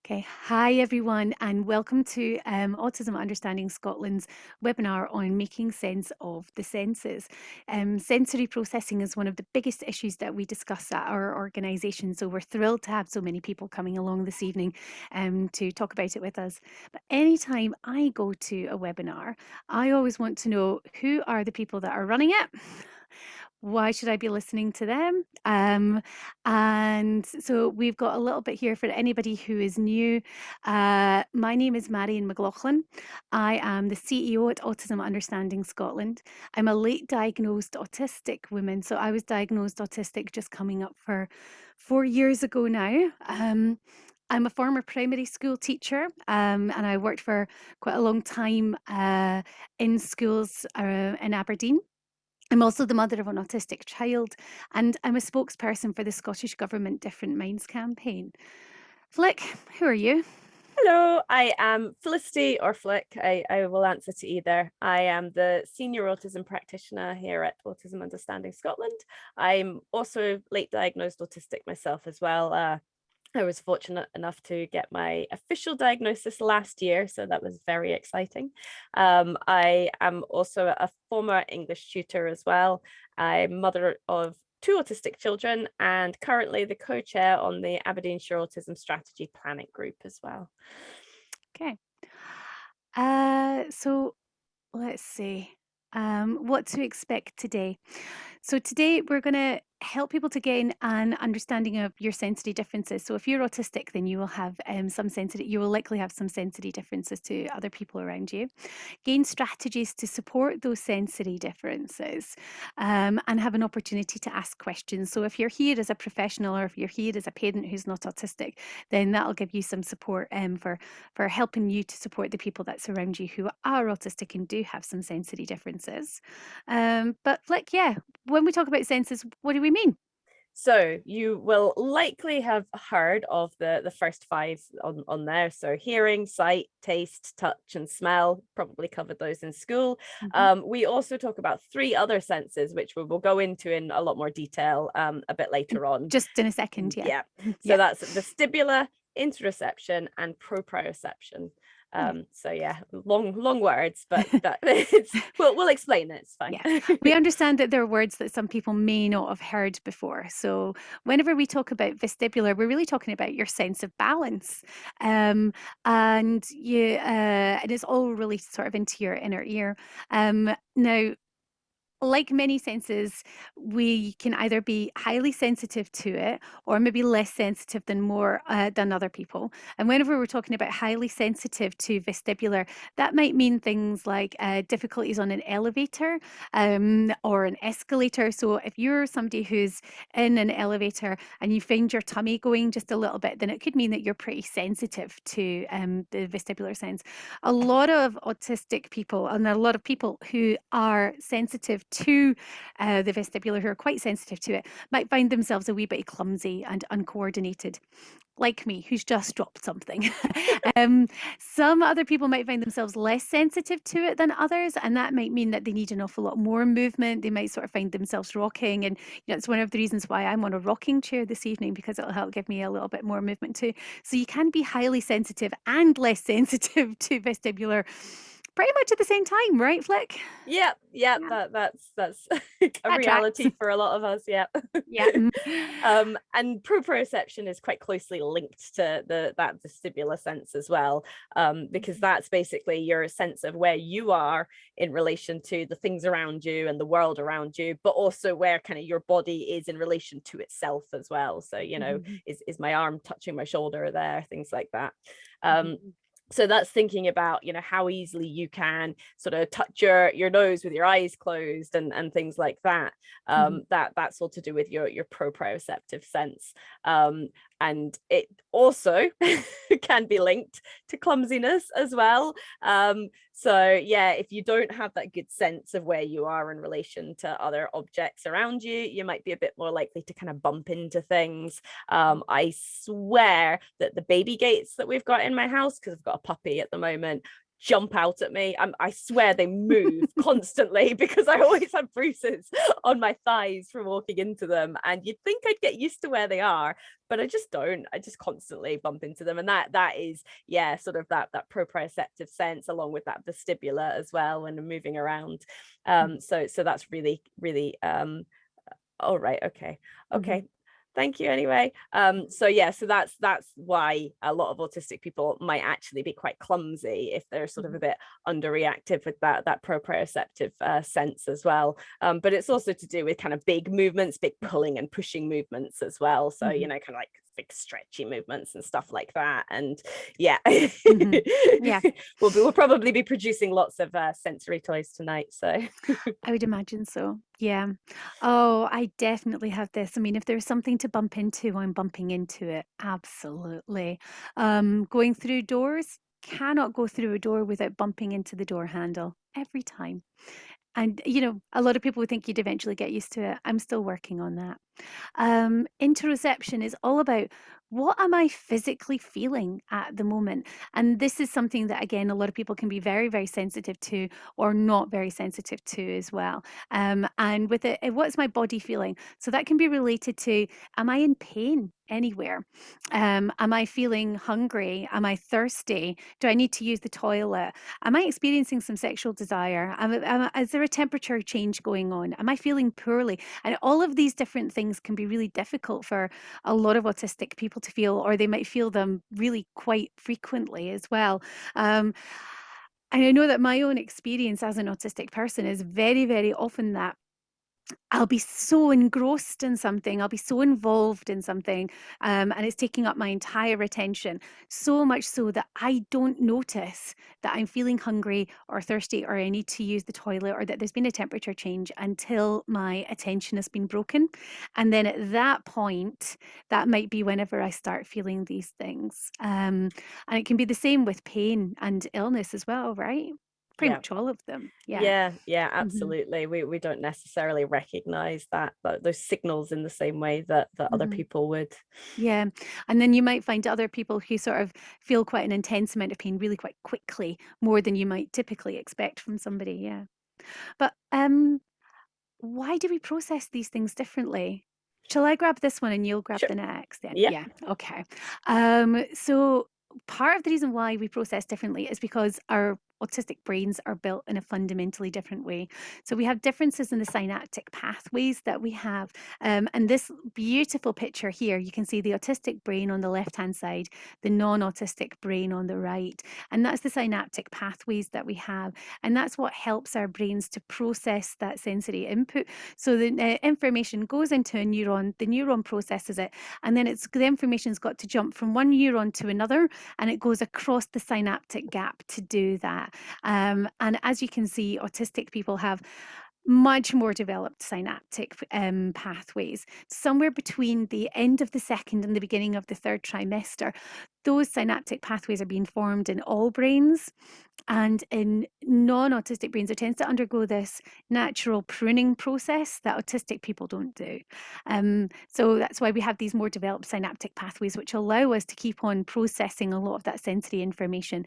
Okay, hi everyone, and welcome to Autism Understanding Scotland's webinar on making sense of the senses. Sensory processing is one of the biggest issues that we discuss at our organisation, so we're thrilled to have so many people coming along this evening to talk about it with us. But anytime I go to a webinar, I always want to know who are the people that are running it. Why should I be listening to them? And so we've got a little bit here for anybody who is new. My name is Marion McLaughlin. I am the CEO at Autism Understanding Scotland. I'm a late diagnosed autistic woman. So I was diagnosed autistic just coming up for 4 years ago now. I'm a former primary school teacher, and I worked for quite a long time in schools in Aberdeen. I'm also the mother of an autistic child, and I'm a spokesperson for the Scottish Government Different Minds campaign. Flick, who are you? Hello, I am Felicity or Flick. I will answer to either. I am the senior autism practitioner here at Autism Understanding Scotland. I'm also late diagnosed autistic myself as well. I was fortunate enough to get my official diagnosis last year, so that was very exciting. I am also a former English tutor as well. I'm mother of 2 autistic children and currently the co-chair on the Aberdeenshire Autism Strategy Planning Group as well. Okay. So let's see what to expect today. So today we're going to help people to gain an understanding of your sensory differences. So if you're autistic, then you will have you will likely have some sensory differences to other people around you. Gain strategies to support those sensory differences, and have an opportunity to ask questions. So if you're here as a professional or if you're here as a parent who's not autistic, then that'll give you some support for helping you to support the people that surround you who are autistic and do have some sensory differences. But like, yeah, when we talk about senses, what do we mean? So you will likely have heard of the first 5 on there. So hearing, sight, taste, touch, and smell. Probably covered those in school. We also talk about 3 other senses, which we will go into in a lot more detail a bit later on. Just in a second, yeah. Yeah. So Yeah. that's vestibular, interoception, and proprioception. So yeah, long words, but we'll explain it. It's fine. Yeah, we understand that there are words that some people may not have heard before. So whenever we talk about vestibular, we're really talking about your sense of balance, and it's all really sort of into your inner ear. Now, like many senses, we can either be highly sensitive to it or maybe less sensitive than other people. And whenever we're talking about highly sensitive to vestibular, that might mean things like difficulties on an elevator or an escalator. So if you're somebody who's in an elevator and you find your tummy going just a little bit, then it could mean that you're pretty sensitive to the vestibular sense. A lot of autistic people and a lot of people who are sensitive to the vestibular, who are quite sensitive to it, might find themselves a wee bit clumsy and uncoordinated, like me, who's just dropped something. Some other people might find themselves less sensitive to it than others, and that might mean that they need an awful lot more movement. They might sort of find themselves rocking, and it's one of the reasons why I'm on a rocking chair this evening, because it'll help give me a little bit more movement too. So you can be highly sensitive and less sensitive to vestibular pretty much at the same time, right, Flick? Yeah, Yeah, that's a that tracks. reality for a lot of us. Yeah. Yeah. And proprioception is quite closely linked to that vestibular sense as well, because that's basically your sense of where you are in relation to the things around you and the world around you, but also where kind of your body is in relation to itself as well. So, is my arm touching my shoulder there, things like that. So that's thinking about, how easily you can sort of touch your nose with your eyes closed and things like that. That's all to do with your proprioceptive sense. And it also can be linked to clumsiness as well. So yeah, if you don't have that good sense of where you are in relation to other objects around you, you might be a bit more likely to kind of bump into things. I swear that the baby gates that we've got in my house, because I've got a puppy at the moment, jump out at me. I swear they move constantly because I always have bruises on my thighs from walking into them. And you'd think I'd get used to where they are, but I just don't. I just constantly bump into them. And that is, yeah, sort of that proprioceptive sense, along with that vestibular as well when I'm moving around. So that's really, really all right. Okay. Mm-hmm. Okay. Thank you anyway. So yeah, so that's why a lot of autistic people might actually be quite clumsy if they're sort of Mm-hmm. a bit underreactive with that proprioceptive sense as well. But it's also to do with kind of big movements, big pulling and pushing movements as well. So, Mm-hmm. kind of like big stretchy movements and stuff like that. And yeah, Mm-hmm. Yeah. we'll probably be producing lots of sensory toys tonight. So I would imagine so. Yeah. Oh, I definitely have this. I mean, if there's something to bump into, I'm bumping into it. Absolutely. Going through doors, cannot go through a door without bumping into the door handle every time. And, a lot of people would think you'd eventually get used to it. I'm still working on that. Interoception is all about what am I physically feeling at the moment? And this is something that, again, a lot of people can be very, very sensitive to or not very sensitive to as well. And with it, what's my body feeling? So that can be related to, am I in pain anywhere? Am I feeling hungry? Am I thirsty? Do I need to use the toilet? Am I experiencing some sexual desire? Is there a temperature change going on? Am I feeling poorly? And all of these different things can be really difficult for a lot of autistic people to feel, or they might feel them really quite frequently as well. Um, and I know that my own experience as an autistic person is very, very often that I'll be so engrossed in something, I'll be so involved in something, and it's taking up my entire attention, so much so that I don't notice that I'm feeling hungry or thirsty or I need to use the toilet or that there's been a temperature change until my attention has been broken. And then at that point, that might be whenever I start feeling these things. And it can be the same with pain and illness as well, right? Pretty yeah. much all of them. Yeah. Yeah, Hmm. absolutely. We don't necessarily recognize those signals in the same way that other Hmm. people would. Yeah. And then you might find other people who sort of feel quite an intense amount of pain really quite quickly, more than you might typically expect from somebody. Yeah. But why do we process these things differently? Shall I grab this one and you'll grab Sure. the next then? Yeah. Yeah. Okay. So part of the reason why we process differently is because our autistic brains are built in a fundamentally different way. So we have differences in the synaptic pathways that we have. And this beautiful picture here, you can see the autistic brain on the left-hand side, the non-autistic brain on the right. And that's the synaptic pathways that we have. And that's what helps our brains to process that sensory input. So the information goes into a neuron, the neuron processes it, and then the information's got to jump from one neuron to another, and it goes across the synaptic gap to do that. And as you can see, autistic people have much more developed synaptic pathways. Somewhere between the end of the second and the beginning of the third trimester, those synaptic pathways are being formed in all brains. And in non-autistic brains, it tends to undergo this natural pruning process that autistic people don't do. So that's why we have these more developed synaptic pathways, which allow us to keep on processing a lot of that sensory information,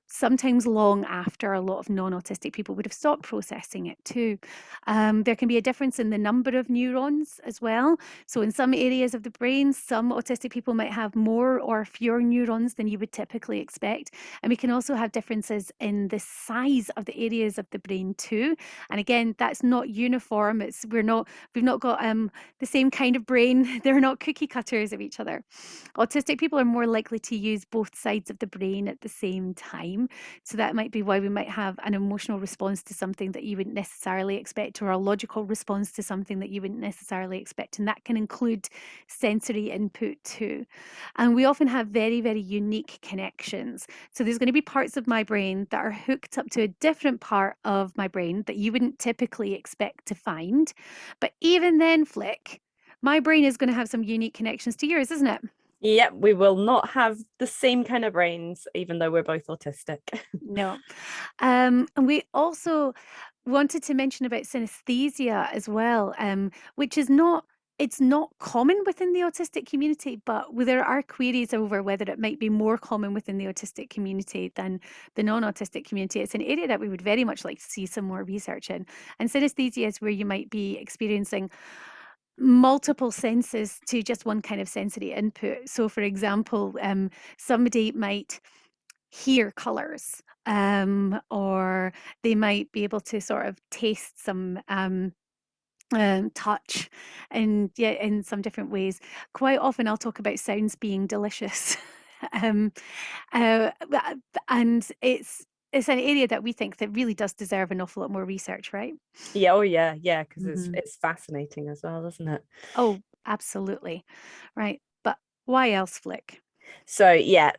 sometimes long after a lot of non-autistic people would have stopped processing it too. There can be a difference in the number of neurons as well. So in some areas of the brain, some autistic people might have more or fewer neurons than you would typically expect. And we can also have differences in the size of the areas of the brain too. And again, that's not uniform. We've not got the same kind of brain. They're not cookie cutters of each other. Autistic people are more likely to use both sides of the brain at the same time. So that might be why we might have an emotional response to something that you wouldn't necessarily expect, or a logical response to something that you wouldn't necessarily expect. And that can include sensory input too. And we often have very, very unique connections. So there's going to be parts of my brain that are hooked up to a different part of my brain that you wouldn't typically expect to find. But even then, Flick, my brain is going to have some unique connections to yours, isn't it? Yeah, we will not have the same kind of brains, even though we're both autistic. No. And we also wanted to mention about synesthesia as well, which is not it's not common within the autistic community, but there are queries over whether it might be more common within the autistic community than the non-autistic community. It's an area that we would very much like to see some more research in. And synesthesia is where you might be experiencing multiple senses to just one kind of sensory input. So, for example, somebody might hear colors, or they might be able to sort of taste some touch, and yeah, in some different ways. Quite often, I'll talk about sounds being delicious, um, and it's an area that we think that really does deserve an awful lot more research, right? Yeah, oh yeah, because Hmm. it's fascinating as well, isn't it? Oh, absolutely, right. But why else, Flick? So yeah,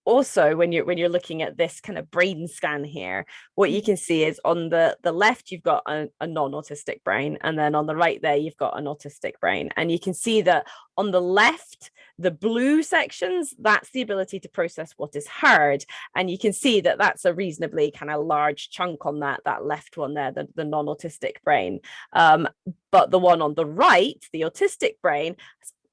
also when you're looking at this kind of brain scan here, what you Mhm, can see is on the left you've got a non-autistic brain, and then on the right there you've got an autistic brain, and you can see that on the left, the blue sections, that's the ability to process what is heard, and you can see that that's a reasonably kind of large chunk on that left one there, the non-autistic brain. But the one on the right, the autistic brain,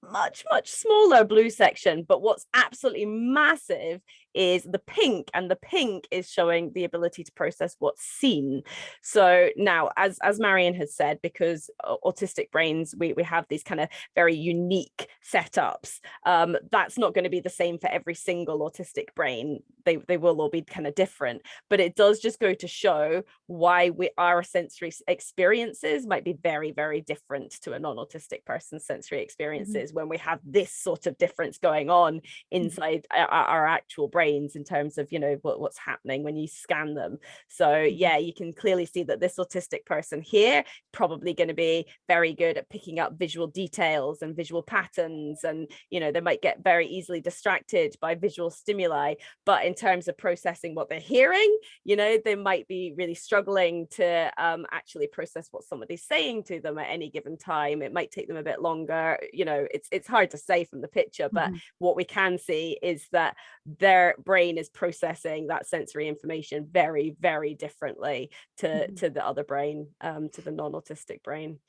much smaller blue section, but what's absolutely massive is the pink, and the pink is showing the ability to process what's seen. So now, as Marion has said, because autistic brains, we have these kind of very unique setups, that's not going to be the same for every single autistic brain. They will all be kind of different, but it does just go to show why our sensory experiences might be very different to a non-autistic person's sensory mhm, experiences when we have this sort of difference going on mhm, inside our actual brains in terms of, what's happening when you scan them. So mhm, yeah, you can clearly see that this autistic person here probably going to be very good at picking up visual details and visual patterns, and they might get very easily distracted by visual stimuli, but in terms of processing what they're hearing, they might be really struggling to actually process what somebody's saying to them at any given time. It might take them a bit longer. It's hard to say from the picture, but mhm, what we can see is that their brain is processing that sensory information very differently mhm. to the other brain, to the non-autistic brain.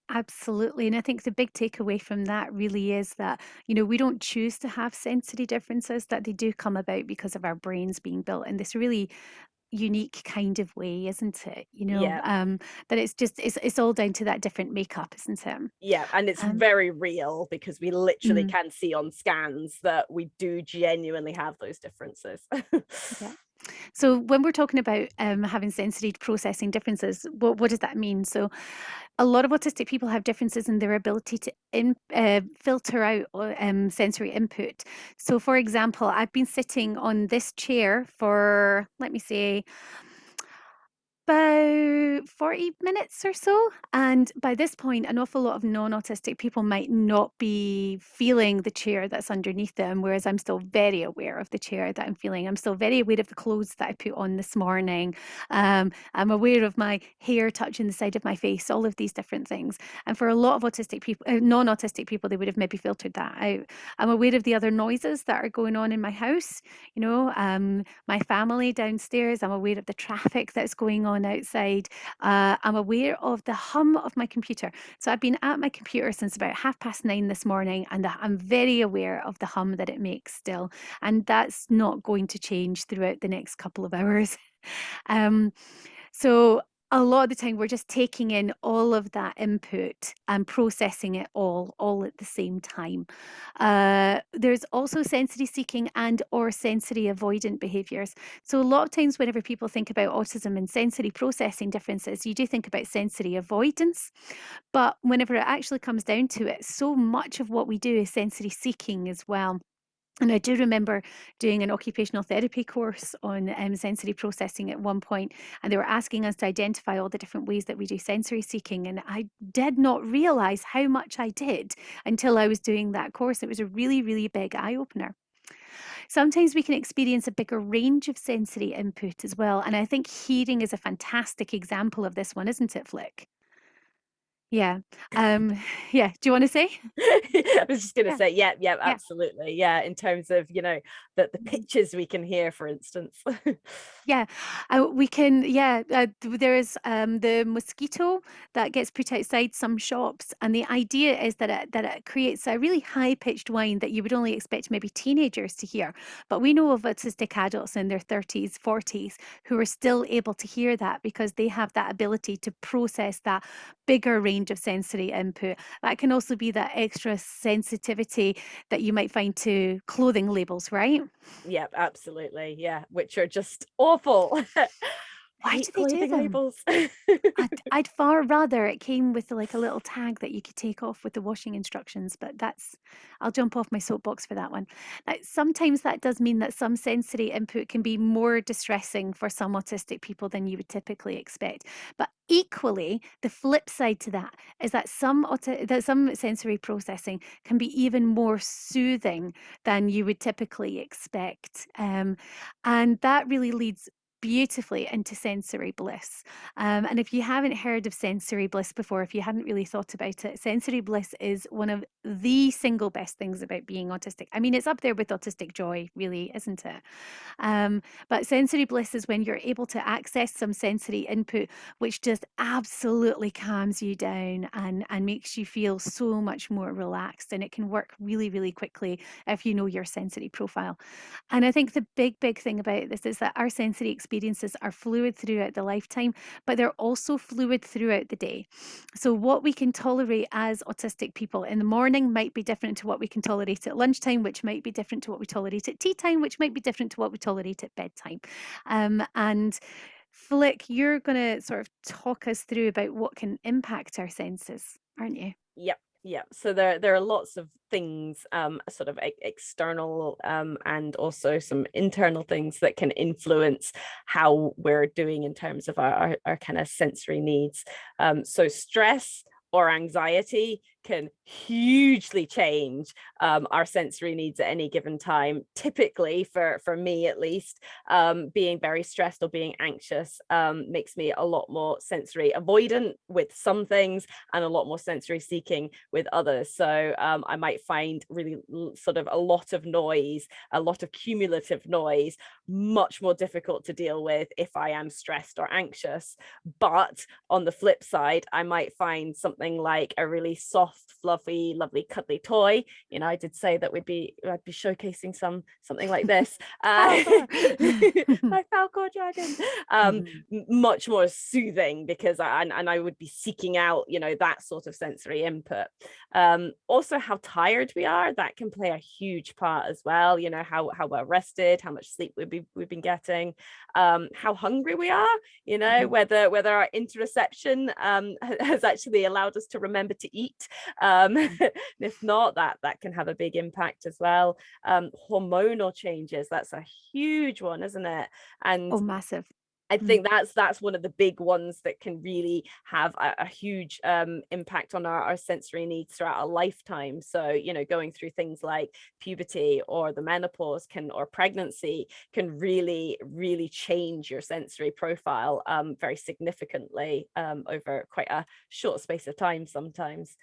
Absolutely. And I think the big takeaway from that really is that, we don't choose to have sensory differences, that they do come about because of our brains being built in this really unique kind of way, isn't it? Yeah, That it's all down to that different makeup, isn't it? yeah, and it's Um, very real because we literally mm, can see on scans that we do genuinely have those differences. yeah. So when we're talking about having sensory processing differences, what does that mean? So a lot of autistic people have differences in their ability to filter out sensory input. So, for example, I've been sitting on this chair for, let me say, about 40 minutes or so. And by this point, an awful lot of non autistic people might not be feeling the chair that's underneath them, whereas I'm still very aware of the chair that I'm feeling. I'm still very aware of the clothes that I put on this morning. I'm aware of my hair touching the side of my face, all of these different things. And for a lot of autistic people, non autistic people, they would have maybe filtered that out. I'm aware of the other noises that are going on in my house, my family downstairs. I'm aware of the traffic that's going on outside. I'm aware of the hum of my computer. So I've been at my computer since about 9:30 this morning, and I'm very aware of the hum that it makes still. And that's not going to change throughout the next couple of hours. Um, so a lot of the time we're just taking in all of that input and processing it all at the same time. There's also sensory seeking and or sensory avoidant behaviors. So a lot of times whenever people think about autism and sensory processing differences, you do think about sensory avoidance. But whenever it actually comes down to it, so much of what we do is sensory seeking as well. And I do remember doing an occupational therapy course on sensory processing at one point, and they were asking us to identify all the different ways that we do sensory seeking. And I did not realize how much I did until I was doing that course. It was a really big eye opener. Sometimes we can experience a bigger range of sensory input as well. And I think hearing is a fantastic example of this one, isn't it, Flick? Yeah. Um, yeah. Do you want to say? I was just going to Yeah. say, yeah, yeah, Yeah. absolutely. Yeah, in terms of, the Mhm. pitches we can hear, for instance. Yeah, we can. Yeah, there is the mosquito that gets put outside some shops, and the idea is that it creates a really high pitched whine that you would only expect maybe teenagers to hear. But we know of autistic adults in their 30s, 40s who are still able to hear that because they have that ability to process that bigger range of sensory input. That can also be that extra sensitivity that you might find to clothing labels, right? Yeah, absolutely. Yeah, which are just awful. Why do Hate they do clothing them? labels. I'd far rather it came with like a little tag that you could take off with the washing instructions, but I'll jump off my soapbox for that one. Now, sometimes that does mean that some sensory input can be more distressing for some autistic people than you would typically expect. But equally, the flip side to that is that that some sensory processing can be even more soothing than you would typically expect. And that really leads beautifully into sensory bliss. And if you haven't heard of sensory bliss before, if you hadn't really thought about it, sensory bliss is one of the single best things about being autistic. I mean, it's up there with autistic joy, really, isn't it? Um, but sensory bliss is when you're able to access some sensory input, which just absolutely calms you down and makes you feel so much more relaxed. And it can work really, really quickly if you know your sensory profile. And I think the big thing about this is that our sensory experiences are fluid throughout the lifetime, but they're also fluid throughout the day. So, what we can tolerate as autistic people in the morning might be different to what we can tolerate at lunchtime, which might be different to what we tolerate at tea time, which might be different to what we tolerate at bedtime. And Flick, you're going to sort of talk us through about what can impact our senses, aren't you? Yep, yep. So there are lots of things, sort of external, and also some internal things that can influence how we're doing in terms of our kind of sensory needs. So stress or anxiety can hugely change our sensory needs at any given time. Typically, for me at least, being very stressed or being anxious makes me a lot more sensory avoidant with some things and a lot more sensory seeking with others. So I might find really sort of a lot of noise, a lot of cumulative noise, much more difficult to deal with if I am stressed or anxious. But on the flip side, I might find something like a really soft, fluffy, lovely, cuddly toy. I did say that I'd be showcasing something like this. Falcor. My Falcor dragon. Mhm. Much more soothing because I would be seeking out, that sort of sensory input. Also, how tired we are, that can play a huge part as well. How well rested, how much sleep we've been getting, how hungry we are. Mhm. Whether our interoception has actually allowed us to remember to eat. Mhm. If not, that can have a big impact as well. Hormonal changes, that's a huge one, isn't it? And Oh, massive. I Mm. think that's one of the big ones that can really have a huge impact on our sensory needs throughout our lifetime. So, going through things like puberty or the menopause or pregnancy can really, really change your sensory profile very significantly over quite a short space of time sometimes.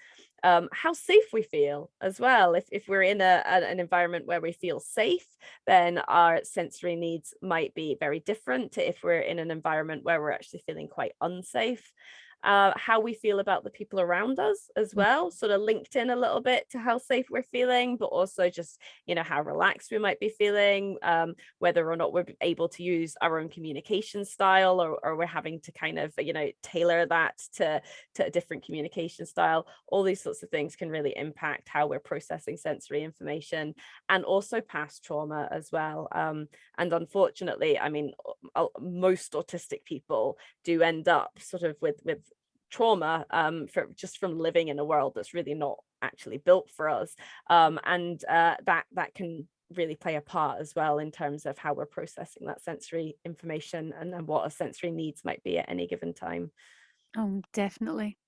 How safe we feel as well. If we're in an environment where we feel safe, then our sensory needs might be very different to if we're in an environment where we're actually feeling quite unsafe. How we feel about the people around us as Mm. well, sort of linked in a little bit to how safe we're feeling, but also just, how relaxed we might be feeling, whether or not we're able to use our own communication style, or we're having to kind of, tailor that to a different communication style. All these sorts of things can really impact how we're processing sensory information, and also past trauma as well. And unfortunately, I mean, most autistic people do end up sort of with trauma from living in a world that's really not actually built for us. And that can really play a part as well in terms of how we're processing that sensory information, and what our sensory needs might be at any given time. Oh, definitely.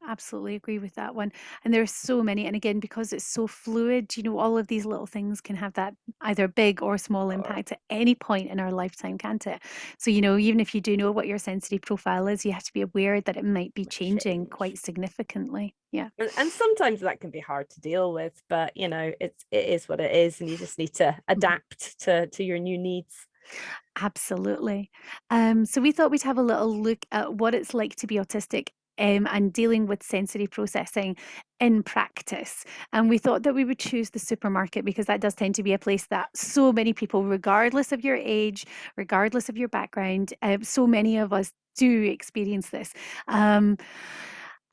Absolutely agree with that one. And there's so many, and again, because it's so fluid, all of these little things can have that either big or small Or impact at any point in our lifetime, can't it? So, even if you do know what your sensitive profile is, you have to be aware that it might be changing change. quite significantly. Yeah. And sometimes that can be hard to deal with, but it is what it is, and you just need to Mhm. adapt to your new needs. Absolutely. So we thought we'd have a little look at what it's like to be autistic, and dealing with sensory processing in practice. And we thought that we would choose the supermarket because that does tend to be a place that so many people, regardless of your age, regardless of your background, so many of us do experience this. Um,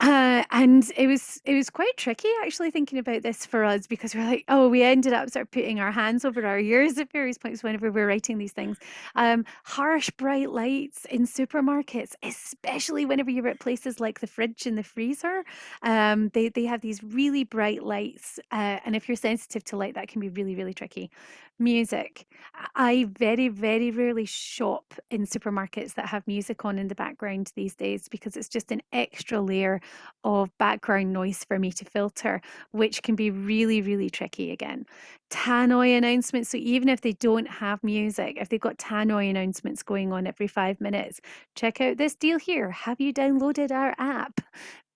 and it was quite tricky actually thinking about this for us because we're like, oh, we ended up sort of putting our hands over our ears at various points whenever we're writing these things. Harsh bright lights in supermarkets, especially whenever you're at places like the fridge and the freezer. They have these really bright lights, and if you're sensitive to light, that can be really, really tricky. Music. I very, very rarely shop in supermarkets that have music on in the background these days because it's just an extra layer of background noise for me to filter, which can be really, really tricky again. Tannoy announcements. So even if they don't have music, if they've got tannoy announcements going on every 5 minutes, check out this deal here. Have you downloaded our app?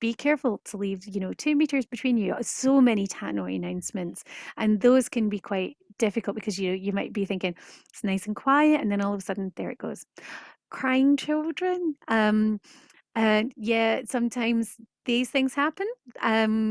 Be careful to leave, 2 meters between you. So many tannoy announcements. And those can be quite difficult because you might be thinking it's nice and quiet, and then all of a sudden there it goes. Crying children. And yeah, sometimes these things happen.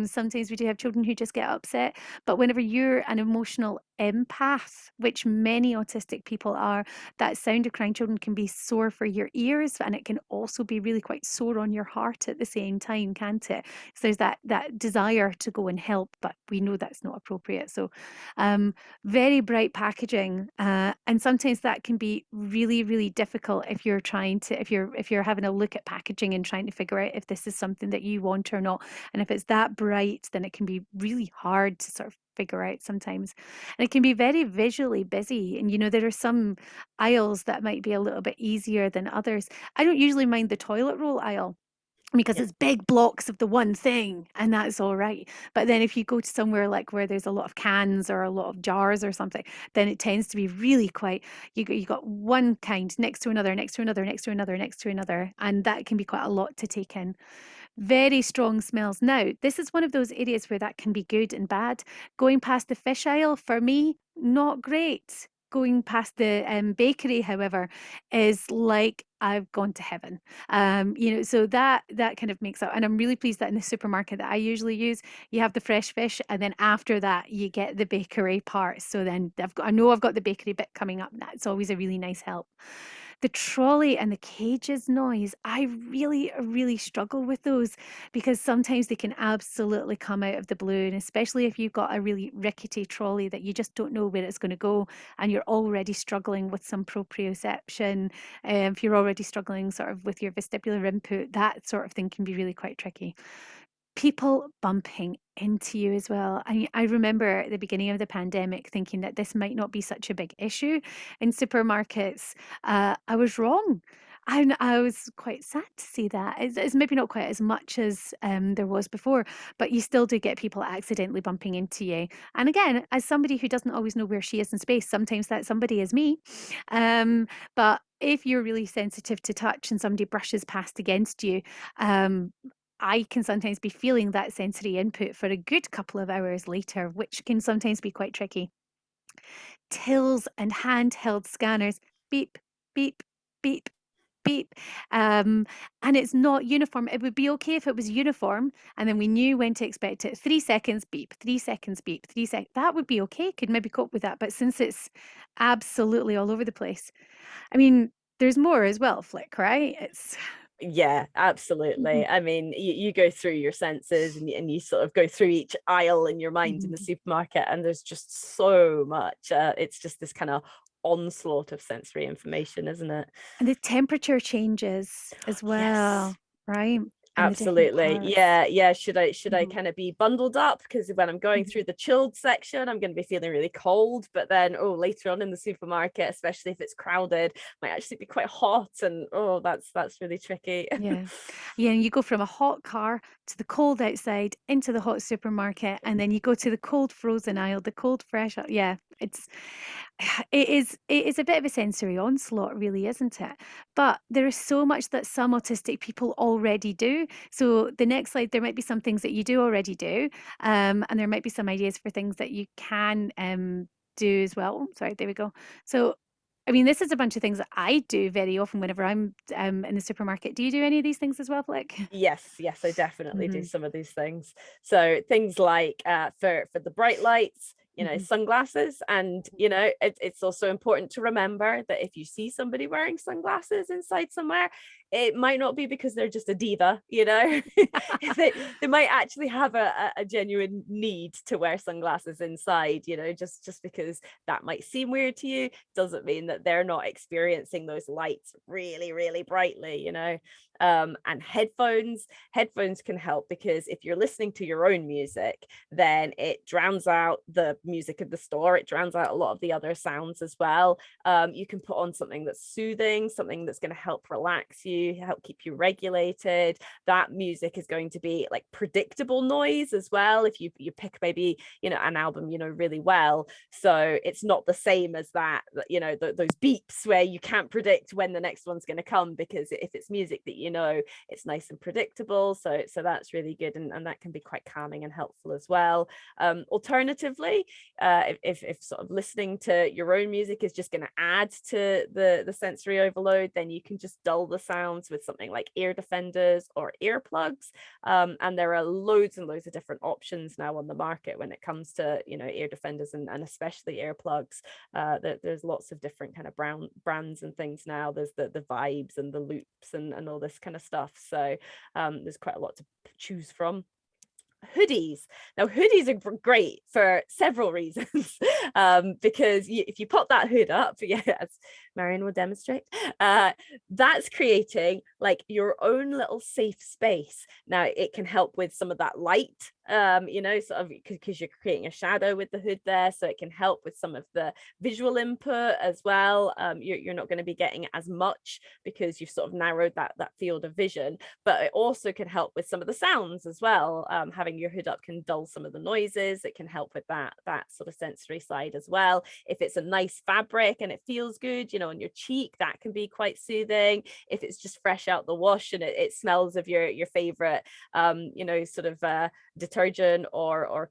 Sometimes we do have children who just get upset. But whenever you're an emotional empath, which many autistic people are, that sound of crying children can be sore for your ears, and it can also be really quite sore on your heart at the same time, can't it? So there's that desire to go and help, but we know that's not appropriate. So um, very bright packaging, and sometimes that can be really, really difficult if you're trying to if you're having a look at packaging and trying to figure out if this is something that you want or not. And if it's that bright, then it can be really hard to sort of figure out sometimes. And it can be very visually busy, and there are some aisles that might be a little bit easier than others. I don't usually mind the toilet roll aisle because Yeah. it's big blocks of the one thing, and that's all right. But then if you go to somewhere like where there's a lot of cans or a lot of jars or something, then it tends to be really quite, you got one kind next to another, next to another, next to another, next to another, and that can be quite a lot to take in. Very strong smells. Now, this is one of those areas where that can be good and bad. Going past the fish aisle, for me, not great. Going past the bakery, however, is like I've gone to heaven. So that kind of makes up. And I'm really pleased that in the supermarket that I usually use, you have the fresh fish, and then after that, you get the bakery part. So then I know I've got the bakery bit coming up. That's always a really nice help. The trolley and the cages noise, I really, really struggle with those because sometimes they can absolutely come out of the blue. And especially if you've got a really rickety trolley that you just don't know where it's going to go, and you're already struggling with some proprioception, if you're already struggling sort of with your vestibular input, that sort of thing can be really quite tricky. People bumping into you as well. I remember at the beginning of the pandemic thinking that this might not be such a big issue in supermarkets. I was wrong. I was quite sad to see that. It's maybe not quite as much as there was before, but you still do get people accidentally bumping into you. And again, as somebody who doesn't always know where she is in space, sometimes that somebody is me. But if you're really sensitive to touch and somebody brushes past against you, um, I can sometimes be feeling that sensory input for a good couple of hours later, which can sometimes be quite tricky. Tills and handheld scanners, beep, beep, beep, beep. Um, and it's not uniform. It would be okay if it was uniform and then we knew when to expect it. 3 seconds, beep, 3 seconds, beep, 3 seconds. That would be okay. Could maybe cope with that. But since it's absolutely all over the place, I mean, there's more as well, Flick, right? It's. Yeah, absolutely. I mean, you go through your senses, and you sort of go through each aisle in your mind in the supermarket, and there's just so much. It's just this kind of onslaught of sensory information, isn't it? And the temperature changes as Yes. well, right? and the different Absolutely. parts. Yeah. Should I Mhm. kind of be bundled up? Because when I'm going Mhm. through the chilled section, I'm going to be feeling really cold. But then, oh, later on in the supermarket, especially if it's crowded, might actually be quite hot. And oh, that's really tricky. Yeah. Yeah, and you go from a hot car to the cold outside into the hot supermarket, and then you go to the cold frozen aisle, the cold fresh aisle. Yeah, it's it is a bit of a sensory onslaught, really, isn't it? But there is so much that some autistic people already do. So the next slide, there might be some things that you do already do, and there might be some ideas for things that you can do as well. Oh, sorry, there we go. So I mean, this is a bunch of things that I do very often whenever I'm in the supermarket. Do you do any of these things as well, Flick? Yes, I definitely do Hmm. some of these things. So things like for the bright lights, Hmm. sunglasses, and it's also important to remember that if you see somebody wearing sunglasses inside somewhere, it might not be because they're just a diva. They might actually have a genuine need to wear sunglasses inside. Just because that might seem weird to you doesn't mean that they're not experiencing those lights really, really brightly. And headphones can help, because if you're listening to your own music, then it drowns out the music of the store, it drowns out a lot of the other sounds as well. You can put on something that's soothing, something that's going to help relax you, help keep you regulated. That music is going to be like predictable noise as well, if you pick maybe an album really well. So it's not the same as that, those beeps where you can't predict when the next one's going to come, because if it's music that it's nice and predictable. So that's really good, and that can be quite calming and helpful as well. Alternatively, if sort of listening to your own music is just going to add to the sensory overload, then you can just dull the sounds with something like ear defenders or earplugs. And there are loads and loads of different options now on the market when it comes to ear defenders, and especially earplugs. There's lots of different kind of brands and things now. There's the vibes and the loops and all this kind of stuff. So there's quite a lot to choose from. Hoodies. Now, hoodies are great for several reasons. Because if you pop that hood up, as Marion will demonstrate, that's creating like your own little safe space. Now, it can help with some of that light, sort of, because you're creating a shadow with the hood there, so it can help with some of the visual input as well. You're not going to be getting as much because you've sort of narrowed that field of vision, but it also can help with some of the sounds as well. Having your hood up can dull some of the noises. It can help with that sort of sensory side as well. If it's a nice fabric and it feels good, on your cheek, that can be quite soothing. If it's just fresh out the wash and it smells of your favorite, sort of detergent or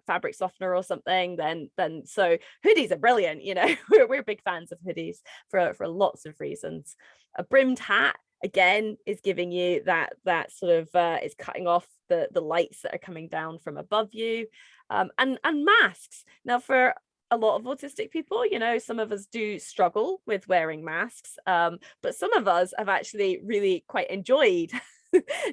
fabric softener or something, then so hoodies are brilliant. We're big fans of hoodies for lots of reasons. A brimmed hat, again, is giving you that sort of is cutting off the lights that are coming down from above you. And masks. Now, for a lot of autistic people, some of us do struggle with wearing masks, but some of us have actually really quite enjoyed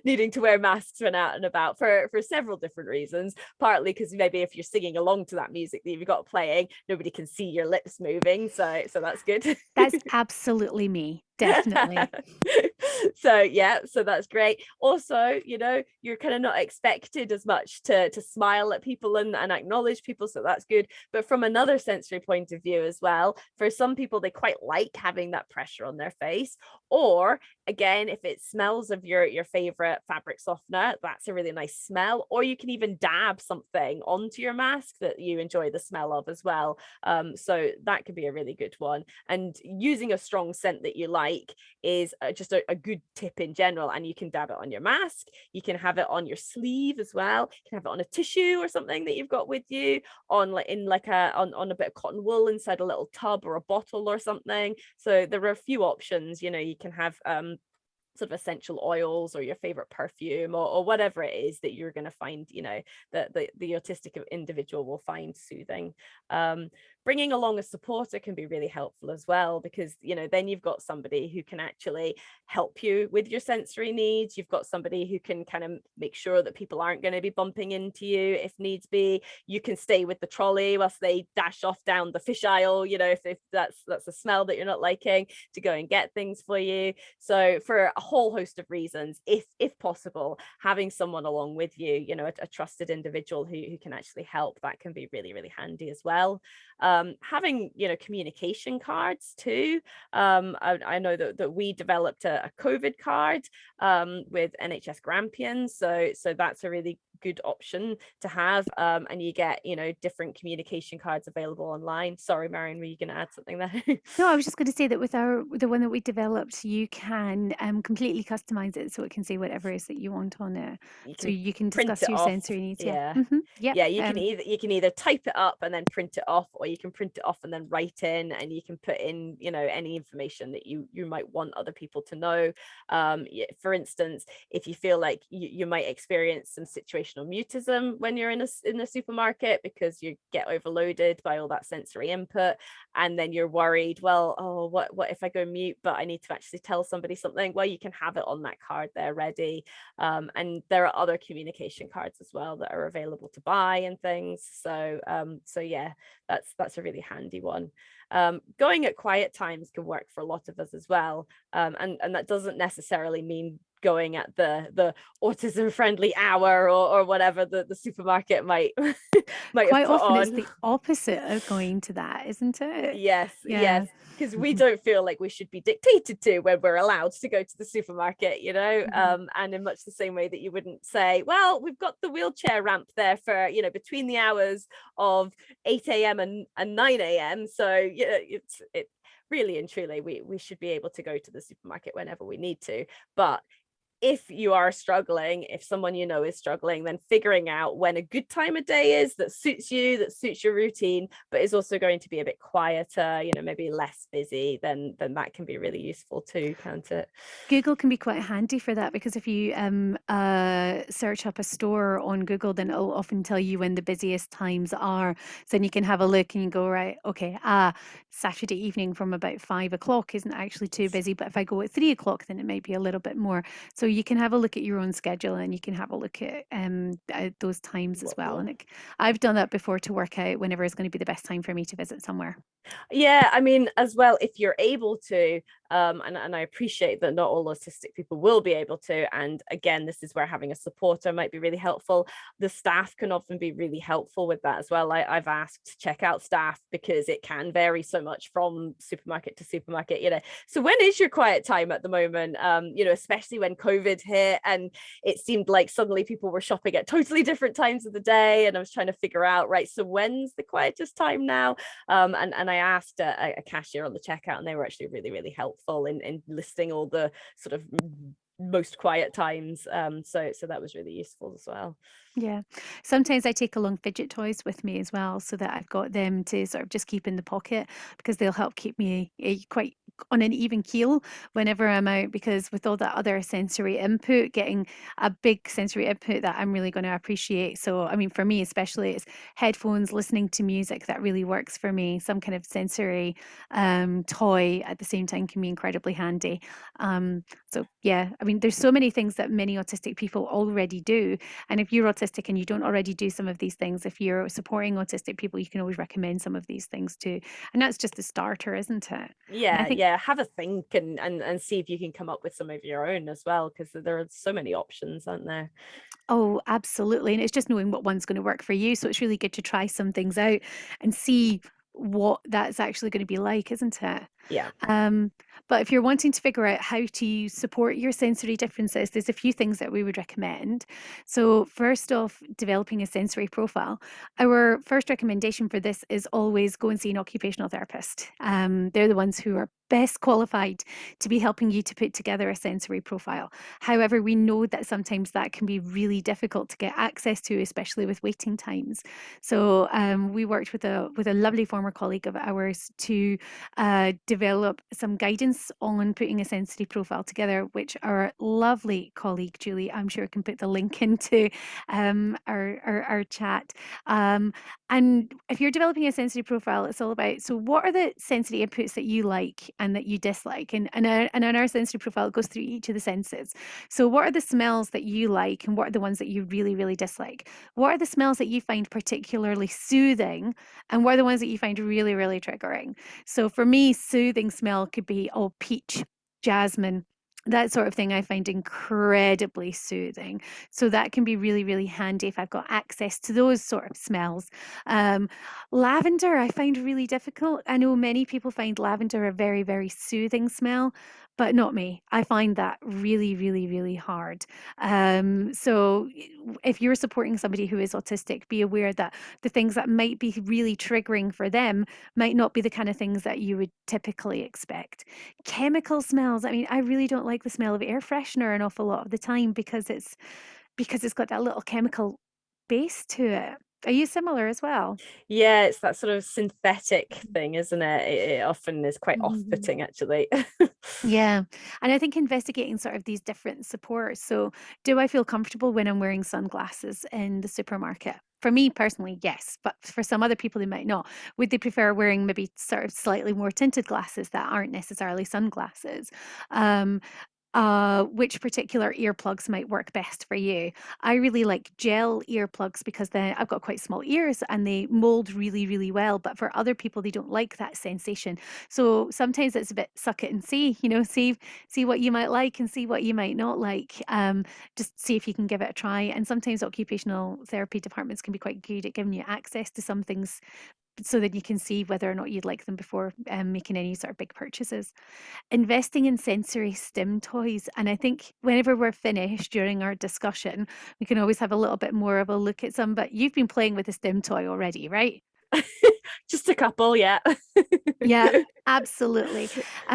needing to wear masks when out and about for several different reasons. Partly because maybe if you're singing along to that music that you've got playing, nobody can see your lips moving, so that's good. That's absolutely me, definitely. So that's great. Also, you're kind of not expected as much to smile at people and acknowledge people, so that's good. But from another sensory point of view as well, for some people, they quite like having that pressure on their face. Or again, if it smells of your favorite fabric softener, that's a really nice smell. Or you can even dab something onto your mask that you enjoy the smell of as well. So that could be a really good one. And using a strong scent that you like is just a good tip in general. And you can dab it on your mask, you can have it on your sleeve as well, you can have it on a tissue or something that you've got with you, on a bit of cotton wool inside a little tub or a bottle or something. So there are a few options. You can have sort of essential oils or your favorite perfume, or whatever it is that you're going to find, that the autistic individual will find soothing. bringing along a supporter can be really helpful as well, because then you've got somebody who can actually help you with your sensory needs. You've got somebody who can kind of make sure that people aren't going to be bumping into you if needs be. You can stay with the trolley whilst they dash off down the fish aisle, if that's a smell that you're not liking, to go and get things for you. So for a whole host of reasons, if possible, having someone along with you, a trusted individual who can actually help, that can be really, really handy as well. Having communication cards too. I know that we developed a COVID card with NHS Grampians, so that's a really good option to have. And you get different communication cards available online. Sorry, Marion, were you going to add something there? No, I was just going to say that with the one that we developed, you can completely customize it so it can say whatever it is that you want on it. You So can you can print discuss it your off. sensory needs. Yeah. Yeah. Yep. Yeah, you can either type it up and then print it off, or you can print it off and then write in, and you can put in any information that you might want other people to know. For instance, if you feel like you might experience some situational mutism when you're in a supermarket, because you get overloaded by all that sensory input, and then you're worried, well, oh, what if I go mute but I need to actually tell somebody something? Well, you can have it on that card there ready. And there are other communication cards as well that are available to buy and things. So yeah, that's a really handy one. Going at quiet times can work for a lot of us as well. And that doesn't necessarily mean going at the autism friendly hour, or whatever the supermarket might might have Quite put often it's on. the opposite of going to that, isn't it? Yes, Yeah. yes, because we don't feel like we should be dictated to when we're allowed to go to the supermarket, and in much the same way that you wouldn't say, well, we've got the wheelchair ramp there for between the hours of 8 a.m. and 9 a.m. So it really and truly, we should be able to go to the supermarket whenever we need to. But if you are struggling, if someone is struggling, then figuring out when a good time of day is that suits you, that suits your routine, but is also going to be a bit quieter, maybe less busy, then that can be really useful too, can't it? Google can be quite handy for that, because if you search up a store on Google, then it'll often tell you when the busiest times are. So then you can have a look and you go, right, okay, Saturday evening from about 5 o'clock isn't actually too busy, but if I go at 3 o'clock, then it might be a little bit more. So you can have a look at your own schedule and you can have a look at those times as well. And I've done that before to work out whenever is going to be the best time for me to visit somewhere. Yeah, I mean, as well, if you're able to, and I appreciate that not all autistic people will be able to, and again, this is where having a supporter might be really helpful. The staff can often be really helpful with that as well. I've asked checkout staff, because it can vary so much from supermarket to supermarket. So when is your quiet time at the moment? Especially when COVID hit and it seemed like suddenly people were shopping at totally different times of the day, and I was trying to figure out, right, so when's the quietest time now? And I asked a cashier on the checkout, and they were actually really, really helpful in listing all the sort of most quiet times. So that was really useful as well. Yeah. Sometimes I take along fidget toys with me as well, so that I've got them to sort of just keep in the pocket, because they'll help keep me quite on an even keel whenever I'm out, because with all that other sensory input, getting a big sensory input that I'm really going to appreciate. So, I mean, for me especially, it's headphones, listening to music that really works for me. Some kind of sensory toy at the same time can be incredibly handy. So yeah, I mean, there's so many things that many autistic people already do. And if you're autistic and you don't already do some of these things, if you're supporting autistic people, you can always recommend some of these things too. And that's just a starter, isn't it? And I think, Yeah, have a think, and see if you can come up with some of your own as well, because there are so many options, aren't there? oh, absolutely. And it's just knowing what one's going to work for you. So it's really good to try some things out and see what that's actually going to be like, isn't it? Yeah. Um, but if you're wanting to figure out how to support your sensory differences, there's a few things that we would recommend. So, first off, developing a sensory profile. Our first recommendation for this is always go and see an occupational therapist. They're the ones who are best qualified to be helping you to put together a sensory profile. However, we know that sometimes that can be really difficult to get access to, especially with waiting times. So we worked with a lovely former colleague of ours to develop some guidance on putting a sensory profile together, which our lovely colleague Julie, I'm sure, can put the link into our chat. And if you're developing a sensory profile, it's all about, so what are the sensory inputs that you like and that you dislike? And on our sensory profile, it goes through each of the senses. So what are the smells that you like and what are the ones that you really, really dislike? What are the smells that you find particularly soothing and what are the ones that you find really, really triggering? So for me, soothing smell could be, oh, peach, jasmine, that sort of thing I find incredibly soothing. So that can be really, really handy if I've got access to those sort of smells. Um, Lavender, I find really difficult. I know many people find lavender a very, very soothing smell, but not me. I find that really, really, really hard. So if you're supporting somebody who is autistic, be aware that the things that might be really triggering for them might not be the kind of things that you would typically expect. Chemical smells, I mean, I really don't like the smell of air freshener an awful lot of the time because it's got that little chemical base to it. Are you similar as well? Yeah, it's that sort of synthetic thing, isn't it? It often is quite Mhm. off-putting, actually. Yeah. And I think investigating sort of these different supports. So, do I feel comfortable when I'm wearing sunglasses in the supermarket? For me personally, yes. But for some other people, they might not. Would they prefer wearing maybe sort of slightly more tinted glasses that aren't necessarily sunglasses? Um, which particular earplugs might work best for you. I really like gel earplugs because then I've got quite small ears and they mold really, really well. But for other people, they don't like that sensation. So sometimes it's a bit suck it and see, see what you might like and see what you might not like. Just see if you can give it a try. And sometimes occupational therapy departments can be quite good at giving you access to some things so that you can see whether or not you'd like them before making any sort of big purchases. Investing in sensory stim toys. And I think whenever we're finished during our discussion, we can always have a little bit more of a look at some. But you've been playing with a stim toy already, right? Just a couple, yeah. Yeah, absolutely.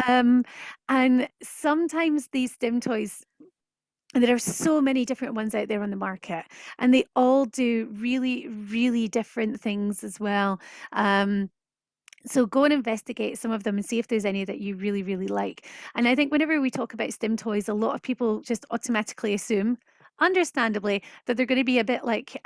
Um, and sometimes these stim toys, there are so many different ones out there on the market, and they all do really, really different things as well. Um, So go and investigate some of them and see if there's any that you really, really like. And I think whenever we talk about STEM toys, a lot of people just automatically assume, understandably, that they're going to be a bit like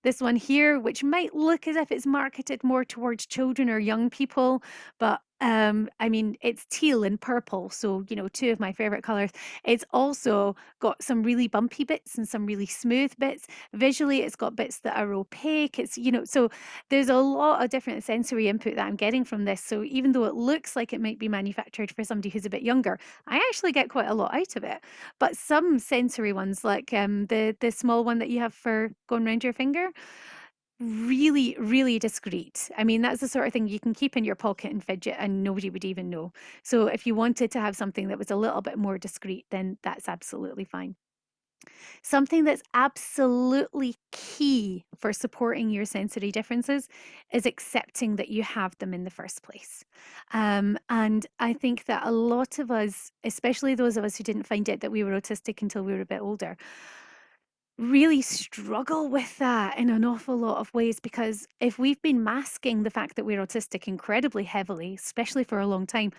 this one here, which might look as if it's marketed more towards children or young people. But I mean, it's teal and purple. So, two of my favorite colors. It's also got some really bumpy bits and some really smooth bits. Visually, it's got bits that are opaque. So there's a lot of different sensory input that I'm getting from this. So even though it looks like it might be manufactured for somebody who's a bit younger, I actually get quite a lot out of it. But some sensory ones, like the small one that you have for going around your finger, really, really discreet. I mean, that's the sort of thing you can keep in your pocket and fidget and nobody would even know. So if you wanted to have something that was a little bit more discreet, then that's absolutely fine. Something that's absolutely key for supporting your sensory differences is accepting that you have them in the first place. And I think that a lot of us, especially those of us who didn't find out that we were autistic until we were a bit older, really struggle with that in an awful lot of ways because if we've been masking the fact that we're autistic incredibly heavily, especially for a long time,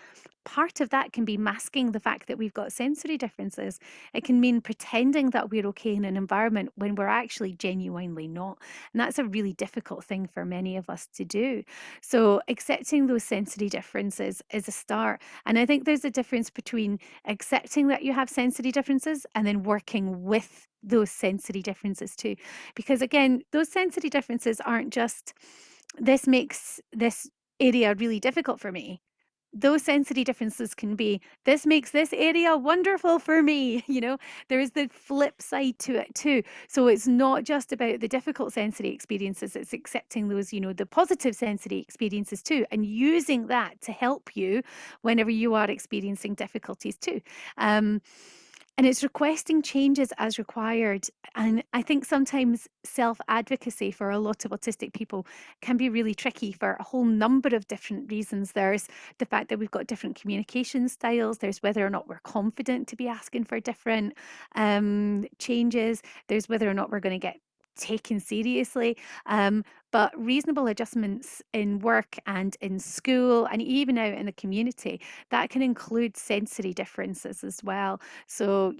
part of that can be masking the fact that we've got sensory differences. It can mean pretending that we're okay in an environment when we're actually genuinely not. And that's a really difficult thing for many of us to do. So, accepting those sensory differences is a start. And I think there's a difference between accepting that you have sensory differences and then working with those sensory differences too. Because again, those sensory differences aren't just this makes this area really difficult for me. Those sensory differences can be this makes this area wonderful for me. There is the flip side to it too. So it's not just about the difficult sensory experiences, it's accepting those, the positive sensory experiences too, and using that to help you whenever you are experiencing difficulties too. Um, And it's requesting changes as required. And I think sometimes self advocacy for a lot of autistic people can be really tricky for a whole number of different reasons. There's the fact that we've got different communication styles, there's whether or not we're confident to be asking for different changes, there's whether or not we're going to get taken seriously. But reasonable adjustments in work and in school and even out in the community, that can include sensory differences as well. So,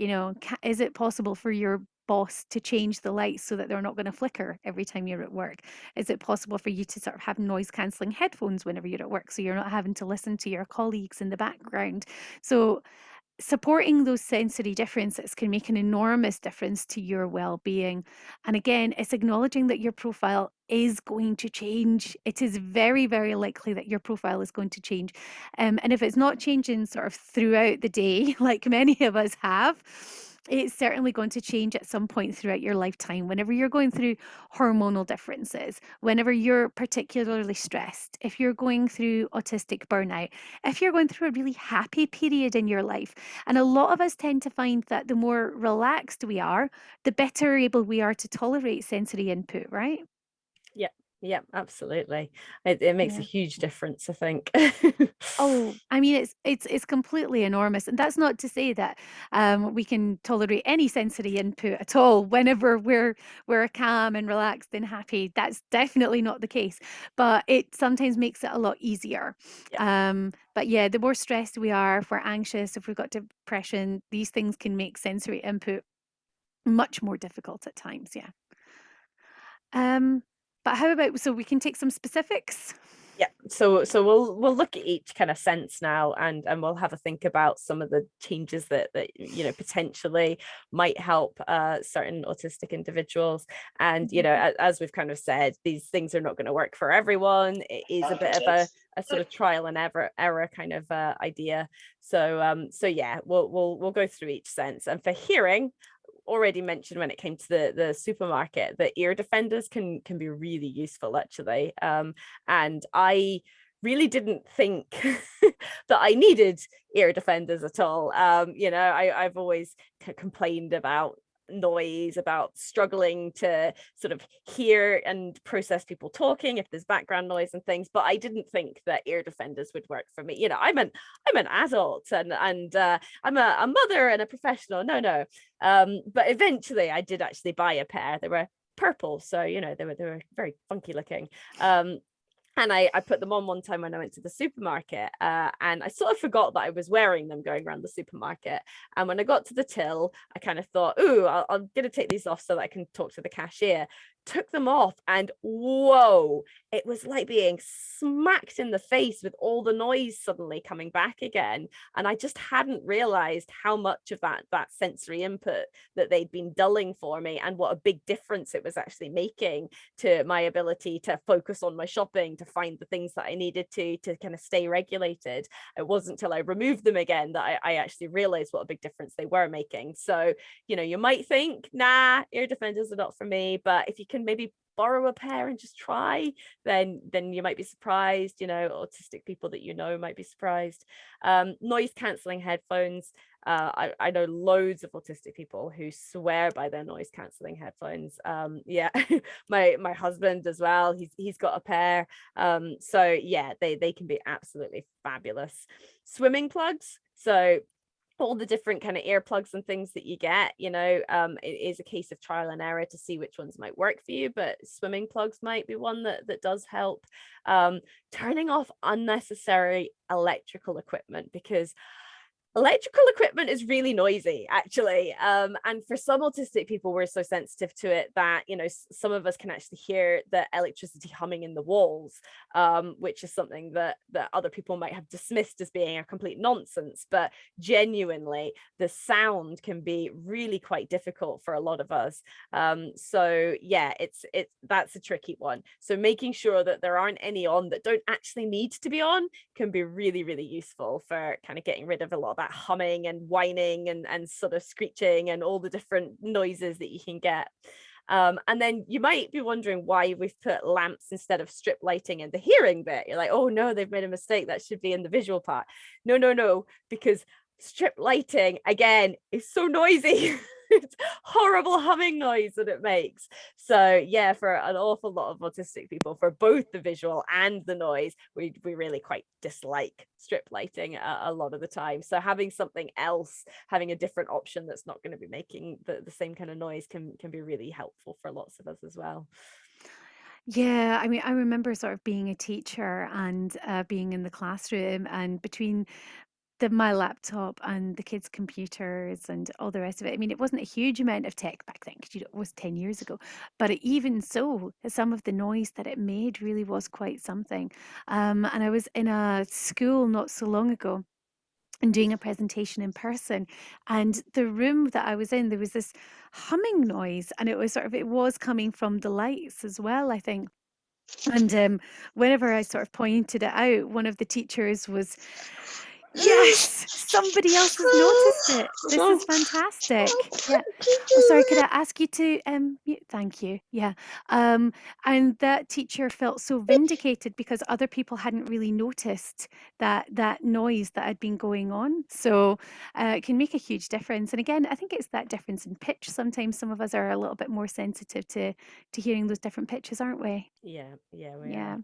is it possible for your boss to change the lights so that they're not going to flicker every time you're at work? Is it possible for you to sort of have noise cancelling headphones whenever you're at work so you're not having to listen to your colleagues in the background? So, supporting those sensory differences can make an enormous difference to your well-being. And again, it's acknowledging that your profile is going to change. It is very, very likely that your profile is going to change. And if it's not changing sort of throughout the day, like many of us have, it's certainly going to change at some point throughout your lifetime. Whenever you're going through hormonal differences, whenever you're particularly stressed, if you're going through autistic burnout, if you're going through a really happy period in your life. And a lot of us tend to find that the more relaxed we are, the better able we are to tolerate sensory input, right? Yeah, yeah, absolutely. It makes a Yeah. huge difference, I think. Oh, I mean, it's completely enormous, and that's not to say that we can tolerate any sensory input at all whenever we're calm and relaxed and happy. That's definitely not the case, but it sometimes makes it a lot easier. Yeah. But yeah, the more stressed we are, if we're anxious, if we've got depression, these things can make sensory input much more difficult at times. Yeah. Um, but how about so we can take some specifics? Yeah, so we'll look at each kind of sense now, and we'll have a think about some of the changes that potentially might help certain autistic individuals. And as we've kind of said, these things are not going to work for everyone. It is a bit of a sort of trial and error kind of idea. So yeah, we'll go through each sense. And for hearing, already mentioned when it came to the supermarket, the ear defenders can be really useful actually. And I really didn't think that I needed ear defenders at all. I've always complained about noise, about struggling to sort of hear and process people talking if there's background noise and things, but I didn't think that ear defenders would work for me. I'm an adult, and I'm a mother and a professional. No. But eventually I did actually buy a pair. They were purple, so they were very funky looking. And I put them on one time when I went to the supermarket, and I sort of forgot that I was wearing them going around the supermarket. And when I got to the till, I kind of thought, "Ooh, I'm going to take these off so that I can talk to the cashier." Took them off, and whoa, it was like being smacked in the face with all the noise suddenly coming back again. And I just hadn't realized how much of that sensory input that they'd been dulling for me, and what a big difference it was actually making to my ability to focus on my shopping, to find the things that I needed to kind of stay regulated. It wasn't until I removed them again that I actually realized what a big difference they were making. So you might think, nah, ear defenders are not for me, but if you can maybe borrow a pair and just try, then you might be surprised. Autistic people that might be surprised. Noise cancelling headphones. I know loads of autistic people who swear by their noise cancelling headphones. Yeah, my husband as well. He's got a pair. So yeah, they can be absolutely fabulous. Swimming plugs. So all the different kind of earplugs and things that you get, it is a case of trial and error to see which ones might work for you, but swimming plugs might be one that does help. Turning off unnecessary electrical equipment, because electrical equipment is really noisy actually, and for some autistic people, we're so sensitive to it that some of us can actually hear the electricity humming in the walls, which is something that other people might have dismissed as being a complete nonsense, but genuinely the sound can be really quite difficult for a lot of us. So yeah, it's that's a tricky one. So making sure that there aren't any on that don't actually need to be on can be really, really useful for kind of getting rid of a lot of that humming and whining and sort of screeching and all the different noises that you can get. And then you might be wondering why we've put lamps instead of strip lighting in the hearing bit. You're like, oh no, they've made a mistake. That should be in the visual part. No, because strip lighting again is so noisy. It's horrible humming noise that it makes. So yeah, for an awful lot of autistic people, for both the visual and the noise, we really quite dislike strip lighting a lot of the time. So having something else, having a different option that's not going to be making the same kind of noise can be really helpful for lots of us as well. Yeah, I mean, I remember sort of being a teacher and being in the classroom, and between my laptop and the kids' computers and all the rest of it. I mean, it wasn't a huge amount of tech back then because it was 10 years ago. But even so, some of the noise that it made really was quite something. And I was in a school not so long ago and doing a presentation in person. And the room that I was in, there was this humming noise, and it was sort of, it was coming from the lights as well, I think. And whenever I sort of pointed it out, one of the teachers was, yes, somebody else has noticed it. This is fantastic. Yeah. Oh, sorry, could I ask you to mute? Thank you. Yeah. Um, and that teacher felt so vindicated because other people hadn't really noticed that noise that had been going on. So it can make a huge difference. And again, I think it's that difference in pitch. Sometimes some of us are a little bit more sensitive to hearing those different pitches, aren't we? Yeah, yeah, we Yeah. are.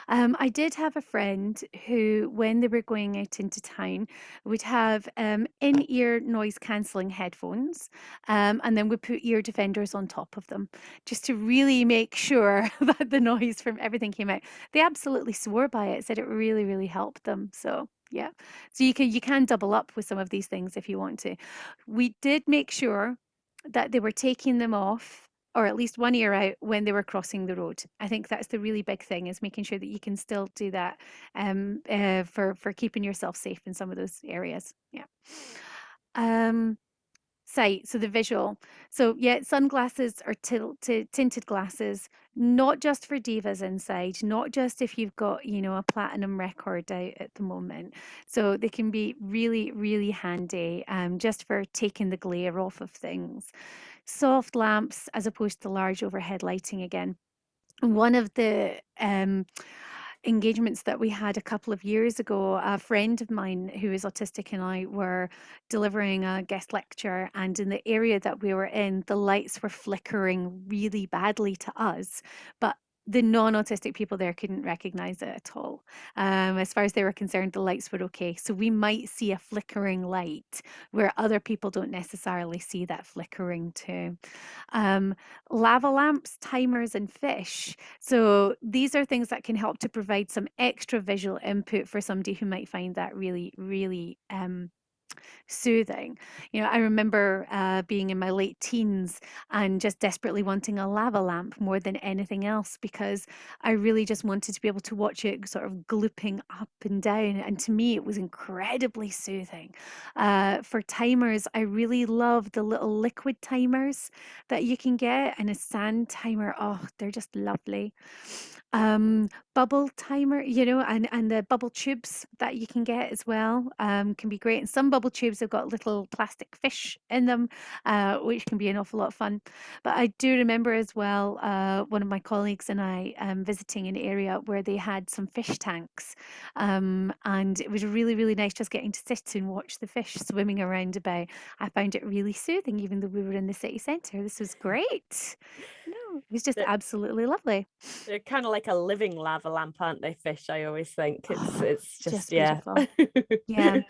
I did have a friend who, when they were going out into town, would have in-ear noise cancelling headphones, and then would put ear defenders on top of them, just to really make sure that the noise from everything came out. They absolutely swore by it, said it really, really helped them. So yeah, so you can double up with some of these things if you want to. We did make sure that they were taking them off, or at least one ear out, when they were crossing the road. I think that's the really big thing, is making sure that you can still do that for keeping yourself safe in some of those areas. Yeah. Um, Sight, so the visual. So yeah, sunglasses or tinted glasses, not just for divas inside, not just if you've got, a platinum record out at the moment. So they can be really, really handy, just for taking the glare off of things. Soft lamps as opposed to large overhead lighting again. One of the engagements that we had a couple of years ago, a friend of mine who is autistic and I were delivering a guest lecture, and in the area that we were in, the lights were flickering really badly to us, but the non-autistic people there couldn't recognize it at all. As far as they were concerned, the lights were okay. So we might see a flickering light where other people don't necessarily see that flickering too. Um, Lava lamps, timers, and fish. So these are things that can help to provide some extra visual input for somebody who might find that really, really soothing. I remember being in my late teens and just desperately wanting a lava lamp more than anything else, because I really just wanted to be able to watch it sort of glooping up and down. And to me, it was incredibly soothing. For timers, I really love the little liquid timers that you can get, and a sand timer. Oh, they're just lovely. Bubble timer, and the bubble tubes that you can get as well, can be great. And some bubble tubes have got little plastic fish in them, which can be an awful lot of fun. But I do remember as well, one of my colleagues and I visiting an area where they had some fish tanks, and it was really, really nice just getting to sit and watch the fish swimming around about. I found it really soothing, even though we were in the city centre. This was great. No, it was just They're, absolutely lovely. they're kind of like a living lava lamp, aren't they, fish? I always think it's Oh, it's just, just yeah. beautiful. Yeah,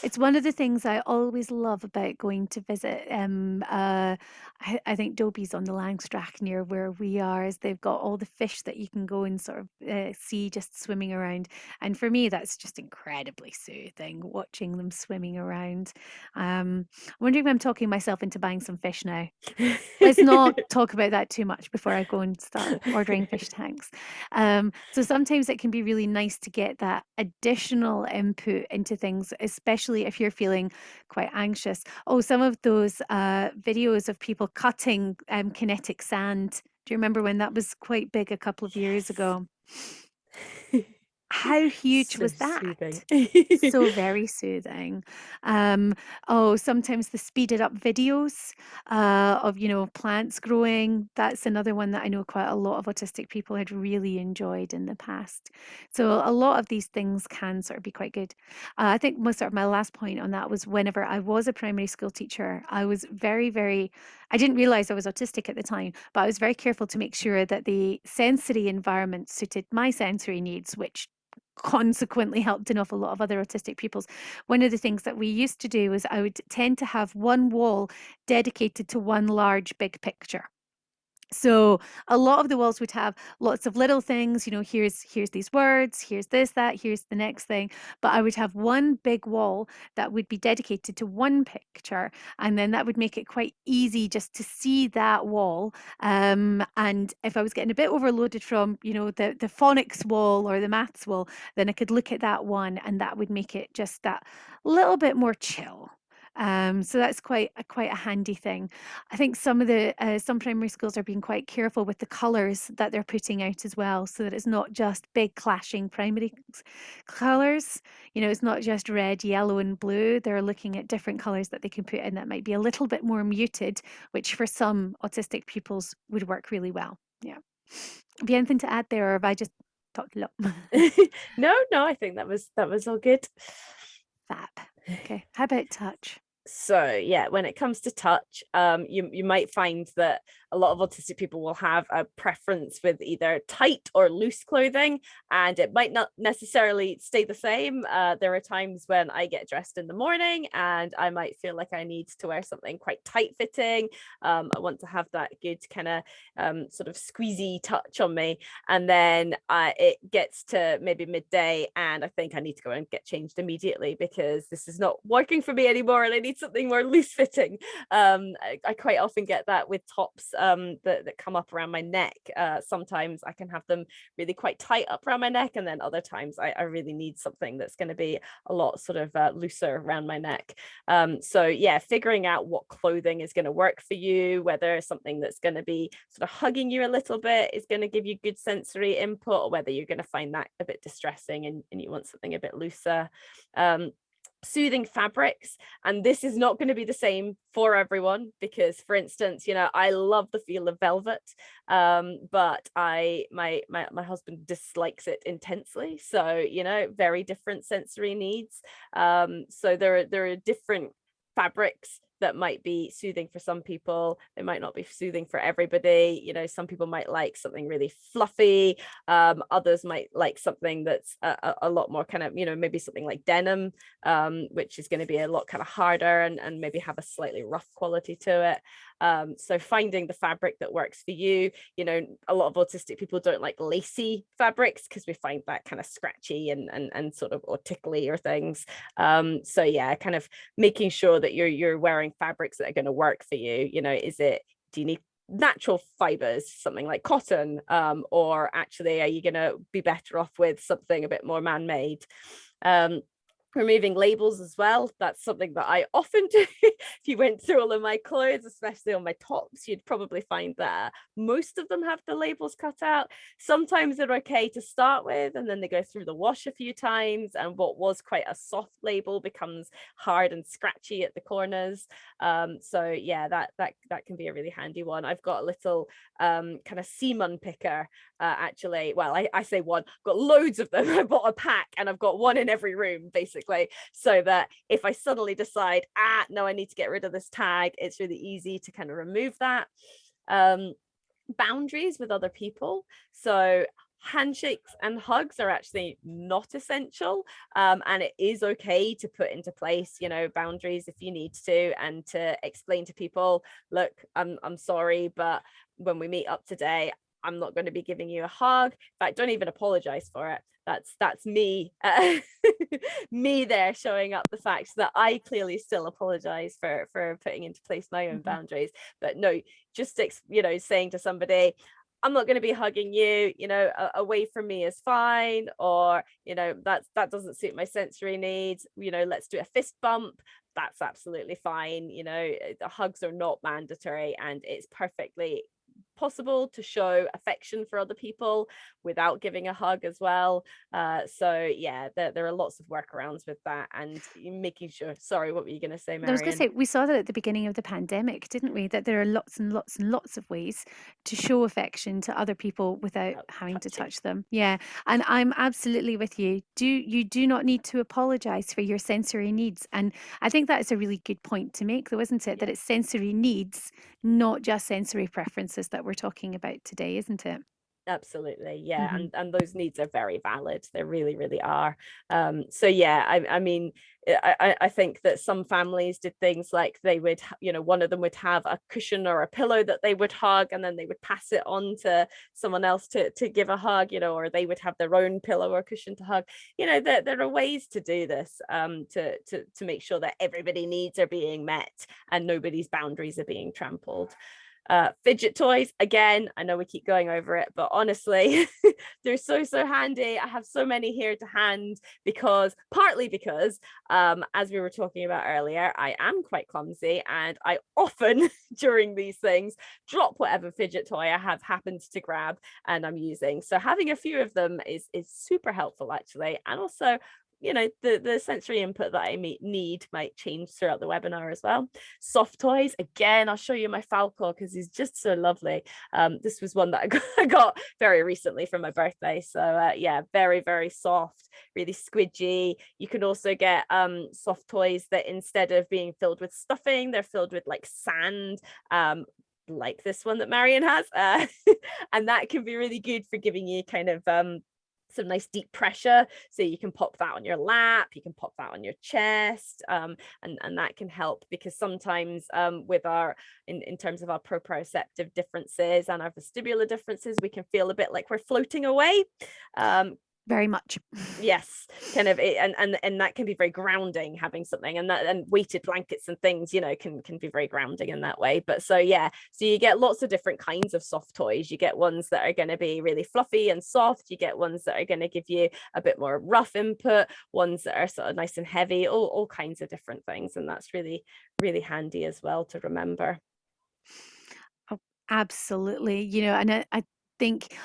it's one of the things I always love about going to visit. I think Dobie's on the Langstrath near where we are, is they've got all the fish that you can go and sort of see just swimming around. And for me, that's just incredibly soothing, watching them swimming around. I'm wondering if I'm talking myself into buying some fish now. Let's not talk about that too much before I go and start ordering fish tanks. So sometimes it can be really nice to get that additional input into things, especially if you're feeling quite anxious. Oh, some of those videos of people cutting kinetic sand. Do you remember when that was quite big a couple of years Yes. ago? how huge So was that? soothing. So very soothing. Um, oh, sometimes the speeded up videos of, plants growing. That's another one that I know quite a lot of autistic people had really enjoyed in the past. So a lot of these things can sort of be quite good. I think most sort of my last point on that was whenever I was a primary school teacher, I was very, very, I didn't realize I was autistic at the time, but I was very careful to make sure that the sensory environment suited my sensory needs, which consequently helped an awful lot of other autistic people's. One of the things that we used to do was I would tend to have one wall dedicated to one large big picture. So a lot of the walls would have lots of little things, here's these words, here's this, that, here's the next thing. But I would have one big wall that would be dedicated to one picture, and then that would make it quite easy just to see that wall. And if I was getting a bit overloaded from, the phonics wall or the maths wall, then I could look at that one, and that would make it just that little bit more chill. So that's quite a handy thing. I think some primary schools are being quite careful with the colours that they're putting out as well, so that it's not just big clashing primary colours. It's not just red, yellow, and blue. They're looking at different colours that they can put in that might be a little bit more muted, which for some autistic pupils would work really well. Yeah. Have you anything to add there, or have I just talked a lot? No, I think that was all good. Fab. Okay. How about touch? So yeah, when it comes to touch, you might find that a lot of autistic people will have a preference with either tight or loose clothing, and it might not necessarily stay the same. There are times when I get dressed in the morning and I might feel like I need to wear something quite tight fitting. I want to have that good kind of sort of squeezy touch on me, and then it gets to maybe midday and I think I need to go and get changed immediately because this is not working for me anymore and I need something more loose fitting. I quite often get that with tops that come up around my neck. Sometimes I can have them really quite tight up around my neck, and then other times I really need something that's going to be a lot sort of looser around my neck. So yeah, figuring out what clothing is going to work for you, whether something that's going to be sort of hugging you a little bit is going to give you good sensory input, or whether you're going to find that a bit distressing and you want something a bit looser. Soothing fabrics, and this is not going to be the same for everyone, because for instance, I love the feel of velvet, but my husband dislikes it intensely, so very different sensory needs. So there are different fabrics that might be soothing for some people. They might not be soothing for everybody. Some people might like something really fluffy. Others might like something that's a lot more kind of, maybe something like denim, which is going to be a lot kind of harder and maybe have a slightly rough quality to it. So finding the fabric that works for you. A lot of autistic people don't like lacy fabrics because we find that kind of scratchy and sort of or tickly or things. So yeah, kind of making sure that you're wearing fabrics that are going to work for you. Do you need natural fibers, something like cotton, or actually are you going to be better off with something a bit more man-made? Removing labels as well. That's something that I often do. If you went through all of my clothes, especially on my tops, you'd probably find that most of them have the labels cut out. Sometimes they're okay to start with, and then they go through the wash a few times, and what was quite a soft label becomes hard and scratchy at the corners. So yeah, that can be a really handy one. I've got a little kind of seam unpicker, actually. Well, I say one, I've got loads of them. I bought a pack and I've got one in every room, basically, so that if I suddenly decide, no, I need to get rid of this tag, it's really easy to kind of remove that. Boundaries with other people. So handshakes and hugs are actually not essential, and it is okay to put into place boundaries if you need to, and to explain to people, look, I'm sorry, but when we meet up today, I'm not going to be giving you a hug. In fact, don't even apologize for it. That's me, me there showing up the fact that I clearly still apologize for putting into place my own Mhm. boundaries. But no, just saying to somebody, I'm not going to be hugging you, away from me is fine, or that doesn't suit my sensory needs, let's do a fist bump. That's absolutely fine. The hugs are not mandatory, and it's perfectly possible to show affection for other people without giving a hug as well. So yeah, there are lots of workarounds with that, and making sure. Sorry, what were you going to say, I was going to Marion? say, we saw that at the beginning of the pandemic, didn't we? That there are lots and lots and lots of ways to show affection to other people without Without having to touching. touch them. Yeah. And I'm absolutely with you. You do not need to apologize for your sensory needs. And I think that is a really good point to make, though, isn't it? That Yeah. it's sensory needs, not just sensory preferences that we're talking about today, isn't it? Absolutely, yeah, Hmm. and those needs are very valid. They really, really are. So yeah, I mean, I think that some families did things like they would, one of them would have a cushion or a pillow that they would hug, and then they would pass it on to someone else to give a hug, or they would have their own pillow or cushion to hug. There are ways to do this, to make sure that everybody needs are being met and nobody's boundaries are being trampled. Fidget toys, again, I know we keep going over it, but honestly, they're so handy. I have so many here to hand partly because, as we were talking about earlier, I am quite clumsy, and I often during these things drop whatever fidget toy I have happened to grab and I'm using. So having a few of them is super helpful, actually. And also, the sensory input that I need might change throughout the webinar as well. Soft toys, again, I'll show you my Falcor because he's just so lovely. This was one that I got very recently for my birthday. So yeah, very, very soft, really squidgy. You can also get soft toys that instead of being filled with stuffing, they're filled with like sand, like this one that Marion has. And that can be really good for giving you kind of some nice deep pressure, so you can pop that on your lap, you can pop that on your chest, and that can help, because sometimes with our in terms of our proprioceptive differences and our vestibular differences, we can feel a bit like we're floating away. Very much. Yes, kind of and that can be very grounding, having something, and weighted blankets and things, can be very grounding in that way. But so yeah, so you get lots of different kinds of soft toys. You get ones that are going to be really fluffy and soft, you get ones that are going to give you a bit more rough input, ones that are sort of nice and heavy, all kinds of different things, and that's really, really handy as well to remember. Oh, absolutely. And I think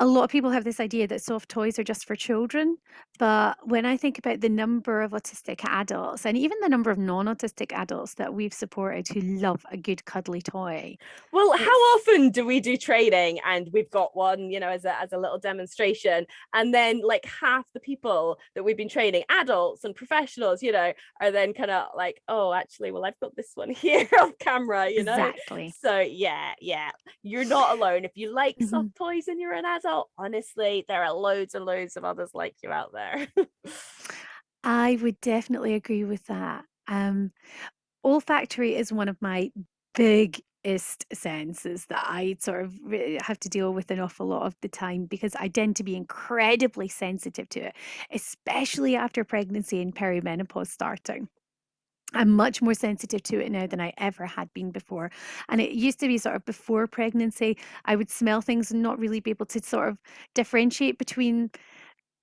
a lot of people have this idea that soft toys are just for children. But when I think about the number of autistic adults and even the number of non-autistic adults that we've supported who love a good cuddly toy, Well, how it's often do we do training and we've got one, as a little demonstration, and then like half the people that we've been training, adults and professionals, are then kind of like, oh, actually, well, I've got this one here off camera. exactly. So yeah, you're not alone. If you like Mhm. soft toys and you're an adult, honestly, there are loads and loads of others like you out there. I would definitely agree with that. Olfactory is one of my biggest senses that I sort of have to deal with an awful lot of the time, because I tend to be incredibly sensitive to it, especially after pregnancy and perimenopause starting. I'm much more sensitive to it now than I ever had been before. And it used to be sort of before pregnancy, I would smell things and not really be able to sort of differentiate between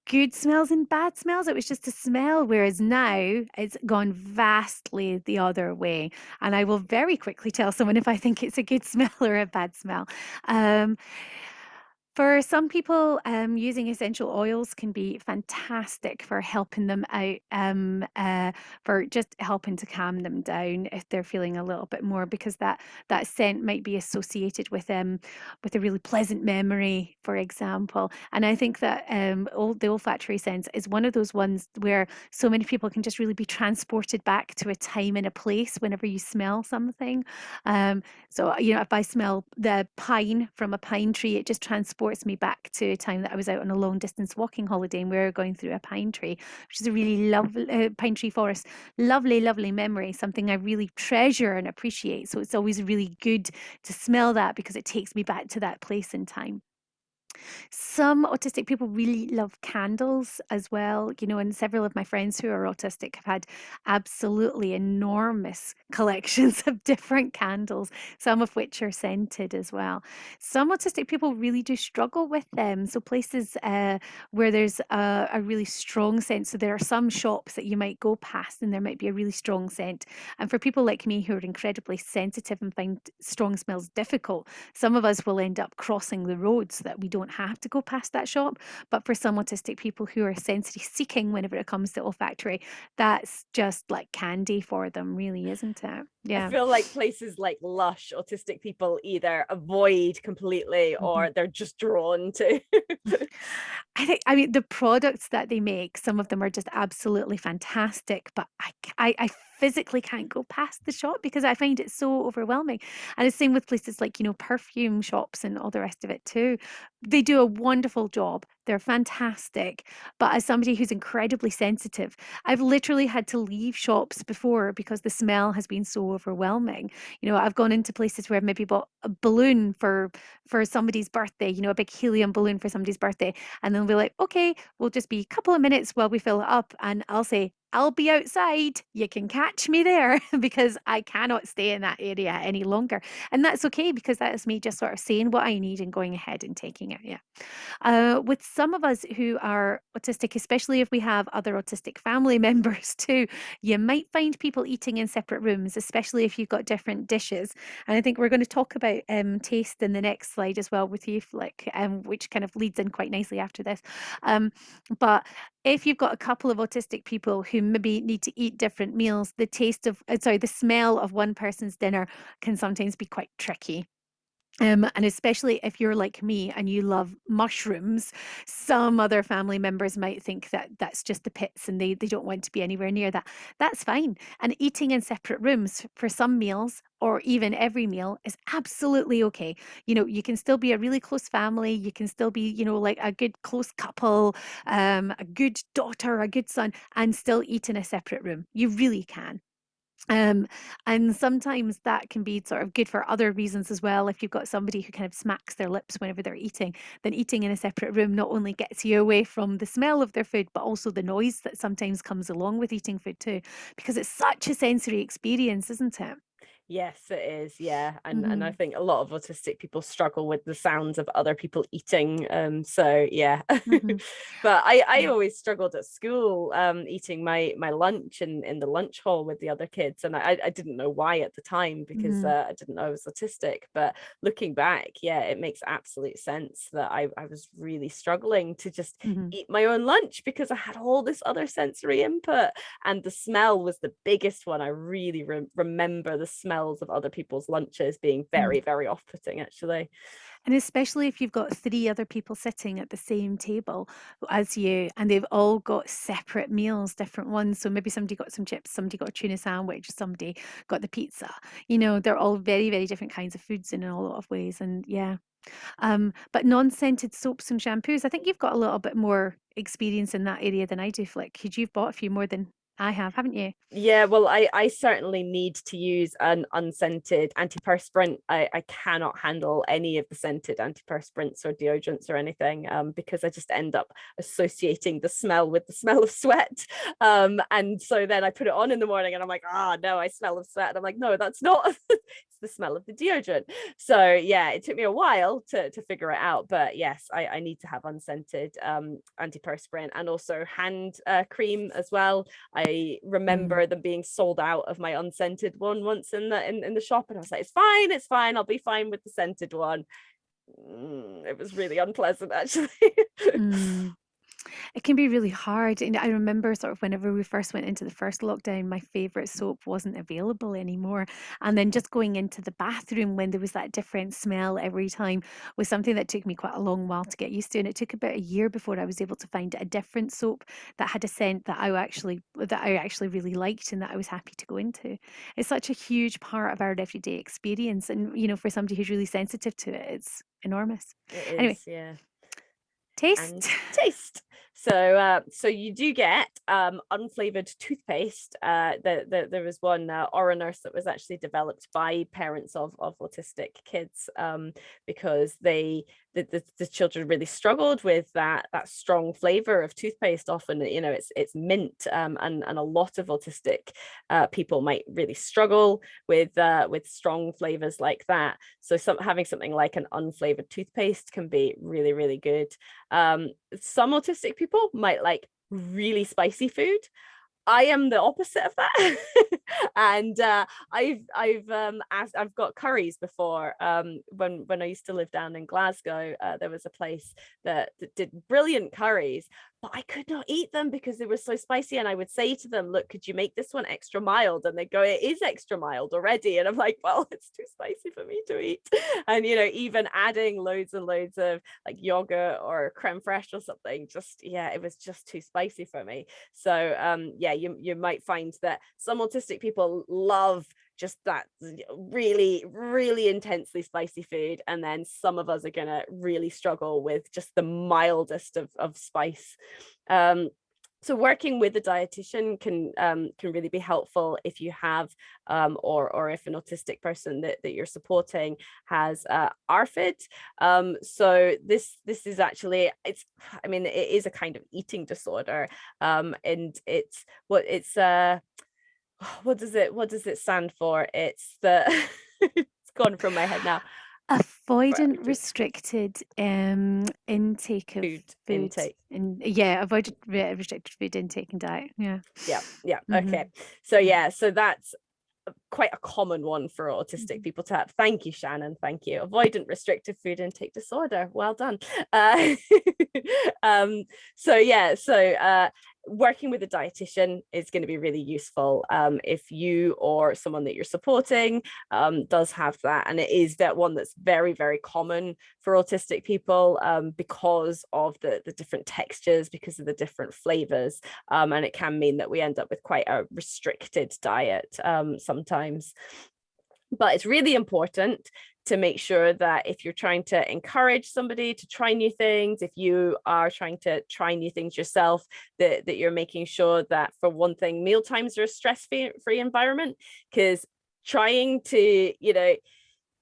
good smells and bad smells. It was just a smell. Whereas now it's gone vastly the other way. And I will very quickly tell someone if I think it's a good smell or a bad smell. Um, for some people, using essential oils can be fantastic for helping them out, for just helping to calm them down if they're feeling a little bit more, because that scent might be associated with a really pleasant memory, for example. And I think that the olfactory sense is one of those ones where so many people can just really be transported back to a time and a place whenever you smell something. So, if I smell the pine from a pine tree, it just transports me back to a time that I was out on a long distance walking holiday and we were going through a pine tree, which is a really lovely pine tree forest. Lovely, lovely memory, something I really treasure and appreciate. So it's always really good to smell that because it takes me back to that place in time. Some autistic people really love candles as well, and several of my friends who are autistic have had absolutely enormous collections of different candles, some of which are scented as well. Some autistic people really do struggle with them. So places where there's a really strong scent. So there are some shops that you might go past and there might be a really strong scent. And for people like me who are incredibly sensitive and find strong smells difficult, some of us will end up crossing the road so that we don't have to go past that shop. But for some autistic people who are sensory seeking whenever it comes to olfactory, that's just like candy for them, really, isn't it? I Yeah. feel like places like Lush, autistic people either avoid completely Mhm. or they're just drawn to. I mean, the products that they make, some of them are just absolutely fantastic, but I physically can't go past the shop because I find it so overwhelming. And the same with places like, perfume shops and all the rest of it too. They do a wonderful job. They're fantastic. But as somebody who's incredibly sensitive, I've literally had to leave shops before because the smell has been so overwhelming. I've gone into places where I've maybe bought a balloon for somebody's birthday, a big helium balloon for somebody's birthday. And then we'll be like, okay, we'll just be a couple of minutes while we fill it up. And I'll say, I'll be outside. You can catch me there because I cannot stay in that area any longer. And that's okay because that is me just sort of saying what I need and going ahead and taking it. Yeah. With some of us who are autistic, especially if we have other autistic family members too, you might find people eating in separate rooms, especially if you've got different dishes. And I think we're going to talk about taste in the next slide as well with you, Flick, which kind of leads in quite nicely after this. But if you've got a couple of autistic people who maybe need to eat different meals, the smell of one person's dinner can sometimes be quite tricky. And especially if you're like me and you love mushrooms, some other family members might think that that's just the pits and they don't want to be anywhere near that. That's fine. And eating in separate rooms for some meals or even every meal is absolutely okay. You can still be a really close family. You can still be, like a good close couple, a good daughter, a good son, and still eat in a separate room. You really can. Um, and sometimes that can be sort of good for other reasons as well. If you've got somebody who kind of smacks their lips whenever they're eating, then eating in a separate room not only gets you away from the smell of their food, but also the noise that sometimes comes along with eating food too, because it's such a sensory experience, isn't it? Yes, it is. Yeah. And I Hmm. think a lot of autistic people struggle with the sounds of other people eating. So yeah. Hmm. But I always struggled at school eating my lunch in the lunch hall with the other kids. And I didn't know why at the time because Hmm. I didn't know I was autistic. But looking back, yeah, it makes absolute sense that I was really struggling to just Hmm. eat my own lunch because I had all this other sensory input. And the smell was the biggest one. I really remember the smells of other people's lunches being very, very off-putting, actually. And especially if you've got three other people sitting at the same table as you, and they've all got separate meals, different ones. So maybe somebody got some chips, somebody got a tuna sandwich, somebody got the pizza. They're all very, very different kinds of foods in a lot of ways. And yeah. But non-scented soaps and shampoos, I think you've got a little bit more experience in that area than I do, Flick, because you've bought a few more than I have, haven't you? Yeah, well, I certainly need to use an unscented antiperspirant. I cannot handle any of the scented antiperspirants or deodorants or anything because I just end up associating the smell with the smell of sweat. And so then I put it on in the morning and I'm like, oh no, I smell of sweat. And I'm like, no, that's not it's the smell of the deodorant. So yeah, it took me a while to figure it out. But yes, I need to have unscented antiperspirant and also hand cream as well. I Mm. remember them being sold out of my unscented one once in the shop, and I was like, it's fine, I'll be fine with the scented one. It was really unpleasant, actually. Mm. It can be really hard. And I remember sort of whenever we first went into the first lockdown, my favorite soap wasn't available anymore. And then just going into the bathroom when there was that different smell every time was something that took me quite a long while to get used to. And it took about a year before I was able to find a different soap that had a scent that I actually really liked and that I was happy to go into. It's such a huge part of our everyday experience. And for somebody who's really sensitive to it, it's enormous. It Anyway, is, yeah. And taste. taste. So you do get unflavored toothpaste. There was one Aura Nurse that was actually developed by parents of autistic kids because they the children really struggled with that strong flavor of toothpaste. Often, it's mint, and a lot of autistic people might really struggle with strong flavors like that. So having something like an unflavored toothpaste can be really, really good. Some autistic people might like really spicy food. I am the opposite of that. And I've got curries before. When I used to live down in Glasgow, there was a place that did brilliant curries, but I could not eat them because they were so spicy. And I would say to them, look, could you make this one extra mild? And they go, it is extra mild already. And I'm like, well, it's too spicy for me to eat. And even adding loads and loads of like yogurt or creme fraiche or something, it was just too spicy for me. So you might find that some autistic people love just that really, really intensely spicy food, and then some of us are gonna really struggle with just the mildest of spice. So working with a dietitian can really be helpful if you have or if an autistic person that you're supporting has ARFID. So this is actually, it is a kind of eating disorder, and what does it stand for? It's the it's gone from my head now. Avoidant restricted intake of Food food, intake. and avoided restricted food intake and diet. Yeah. Okay. Mhm. So that's quite a common one for autistic people to have. Thank you, Shannon. Thank you. Avoidant restrictive food intake disorder. Well done. Um, so working with a dietitian is going to be really useful if you or someone that you're supporting does have that, and it is that one that's very, very common for autistic people because of the different textures, because of the different flavors, and it can mean that we end up with quite a restricted diet sometimes. But it's really important to make sure that if you're trying to encourage somebody to try new things, if you are trying to try new things yourself, that you're making sure that, for one thing, meal times are a stress-free environment, because trying to